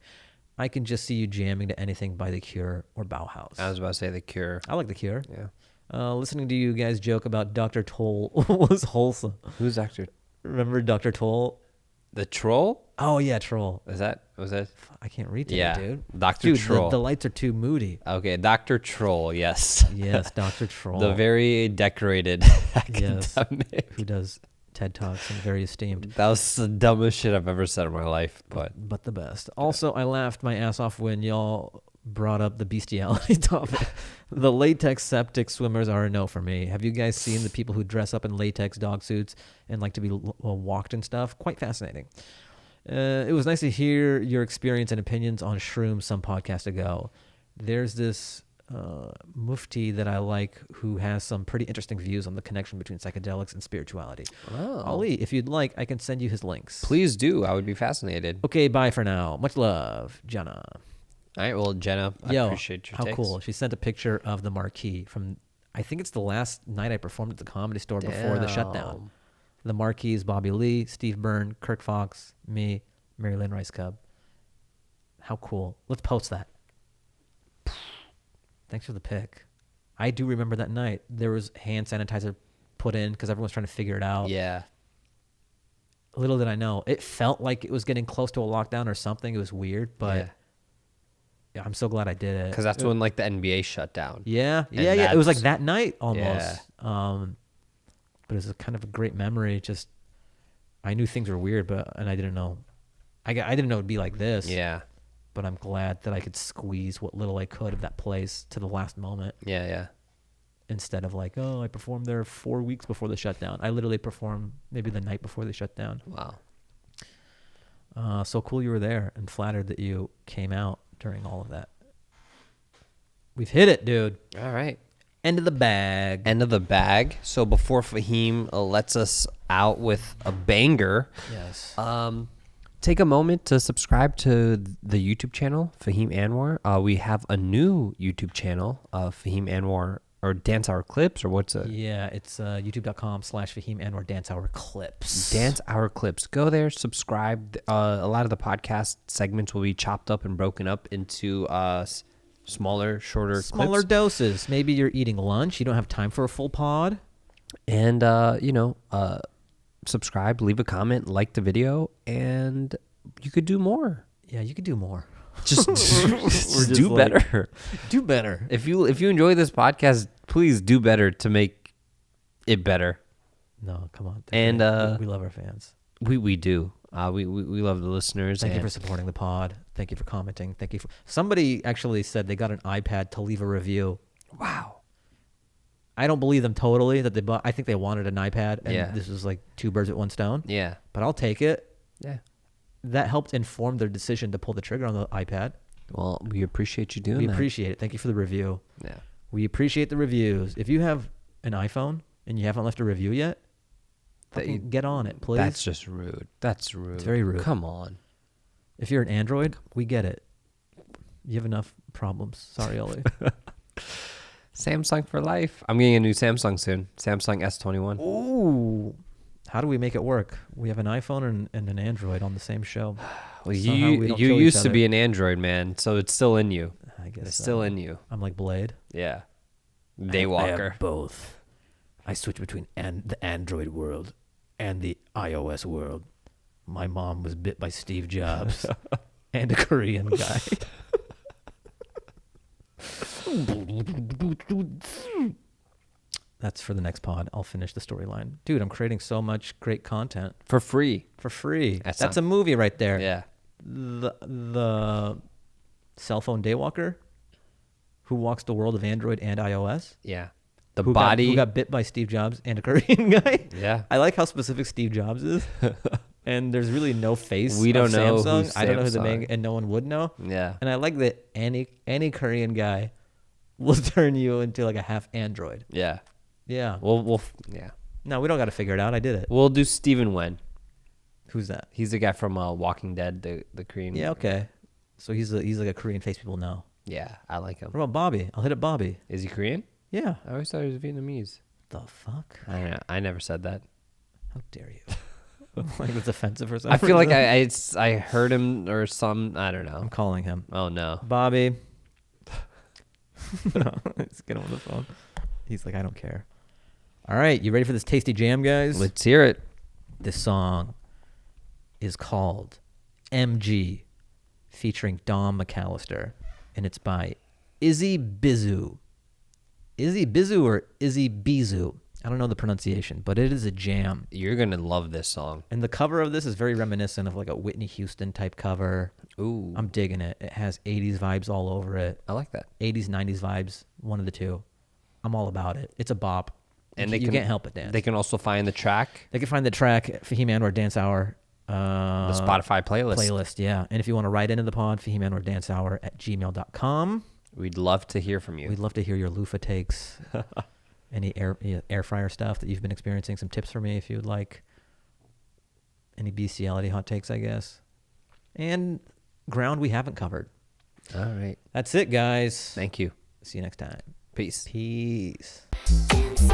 I can just see you jamming to anything by The Cure or Bauhaus. I was about to say The Cure. I like The Cure. Yeah. Listening to you guys joke about Dr. Toll was wholesome. Who's Dr. Remember Dr. Toll? The Troll? Oh, yeah, Troll. Was that? I can't read today, dude. Dr. Troll. The lights are too moody. Okay, Dr. Troll, yes. Yes, Dr. Troll. The very decorated yes, academic. who does TED Talks and very esteemed. That was the dumbest shit I've ever said in my life, but the best. Also, I laughed my ass off when y'all brought up the bestiality topic. The latex septic swimmers are a no for me. Have you guys seen the people who dress up in latex dog suits and like to be walked and stuff? Quite fascinating. It was nice to hear your experience and opinions on shrooms some podcast ago. There's this mufti that I like who has some pretty interesting views on the connection between psychedelics and spirituality. Oh. Ali, if you'd like, I can send you his links. Please do. I would be fascinated. Okay, bye for now. Much love, Jenna. All right, well, Jenna, I appreciate your how takes. Cool. She sent a picture of the marquee from, I think it's the last night I performed at the Comedy Store before the shutdown. The marquee is Bobby Lee, Steve Byrne, Kirk Fox, me, Mary Lynn Rice Cub. How cool. Let's post that. Thanks for the pic. I do remember that night. There was hand sanitizer put in because everyone's trying to figure it out. Yeah. Little did I know. It felt like it was getting close to a lockdown or something. It was weird, but yeah, I'm so glad I did it. Because that's when like the NBA shut down. Yeah. It was like that night almost. Yeah. But it was kind of a great memory. Just, I knew things were weird, and I didn't know. I didn't know it'd be like this. Yeah. But I'm glad that I could squeeze what little I could of that place to the last moment. Yeah. Instead of like, I performed there 4 weeks before the shutdown. I literally performed maybe the night before the shutdown. Wow. So cool you were there, and flattered that you came out during all of that. We've hit it, dude. All right. End of the bag. So before Fahim lets us out with a banger, yes. Take a moment to subscribe to the YouTube channel, Fahim Anwar. We have a new YouTube channel, Fahim Anwar, or Dance Hour Clips, or what's it? Yeah, it's youtube.com/Fahim Anwar Dance Hour Clips. Dance Hour Clips. Go there, subscribe. A lot of the podcast segments will be chopped up and broken up into smaller clips. Doses. Maybe you're eating lunch. You don't have time for a full pod. And, subscribe, leave a comment, like the video, and you could do more. Yeah, you could do more. Just do better. Do better. If you enjoy this podcast, please do better to make it better. No, come on. And we love our fans. We do. We love the listeners. Thank you for supporting the pod. Thank you for commenting. Thank you for... Somebody actually said they got an iPad to leave a review. Wow. I don't believe them totally that they bought. I think they wanted an iPad, and this was like 2 birds with 1 stone. Yeah. But I'll take it. Yeah. That helped inform their decision to pull the trigger on the iPad. Well, we appreciate you doing that. We appreciate it. Thank you for the review. Yeah. We appreciate the reviews. If you have an iPhone and you haven't left a review yet, get on it, please. That's just rude. That's rude. It's very rude. Come on. If you're an Android, we get it. You have enough problems. Sorry, Ollie. Samsung for life. I'm getting a new Samsung soon. Samsung S21. Ooh. How do we make it work? We have an iPhone and an Android on the same show. Well, you used to be an Android man, so it's still in you. I guess it's still in you. I'm like Blade. Yeah. Daywalker. I have both. I switch between the Android world and the iOS world. My mom was bit by Steve Jobs and a Korean guy. That's for the next pod. I'll finish the storyline. Dude, I'm creating so much great content. For free. For free. That's a movie right there. Yeah. The cell phone daywalker who walks the world of Android and iOS. Yeah. Who got bit by Steve Jobs and a Korean guy. Yeah. I like how specific Steve Jobs is. And there's really no face. We don't know Samsung. who's I don't know who the Samsung. main, and no one would know. Yeah. And I like that any Korean guy will turn you into like a half Android. Yeah. Yeah. Yeah. No, we don't got to figure it out. I did it. We'll do Stephen Wen. Who's that? He's the guy from Walking Dead, the Korean. Yeah, okay. So he's like a Korean face people know. Yeah, I like him. What about Bobby? I'll hit up Bobby. Is he Korean? Yeah. I always thought he was Vietnamese. The fuck? I don't know. I never said that. How dare you? Like it's offensive or something. I feel like I heard him or some. I don't know. I'm calling him. Oh no, Bobby. No, let's get him on the phone. He's like, I don't care. All right, you ready for this tasty jam, guys? Let's hear it. This song is called MG, featuring Dom McAllister, and it's by Izzy Bizu. Izzy Bizu or Izzy Bizu? I don't know the pronunciation, but it is a jam. You're gonna love this song. And the cover of this is very reminiscent of like a Whitney Houston type cover. Ooh, I'm digging it. It has 80s vibes all over it. I like that. 80s, 90s vibes, one of the two. I'm all about it. It's a bop. And you can't help but dance. They can also find the track. They can find the track at Fahim Anwar Dance Hour. The Spotify playlist. Yeah. And if you want to write into the pod, fahimanwardancehour@gmail.com. We'd love to hear from you. We'd love to hear your loofah takes. Any air fryer stuff that you've been experiencing. Some tips for me if you would like. Any bestiality hot takes, I guess. And ground we haven't covered. All right. That's it, guys. Thank you. See you next time. Peace. Peace. Dance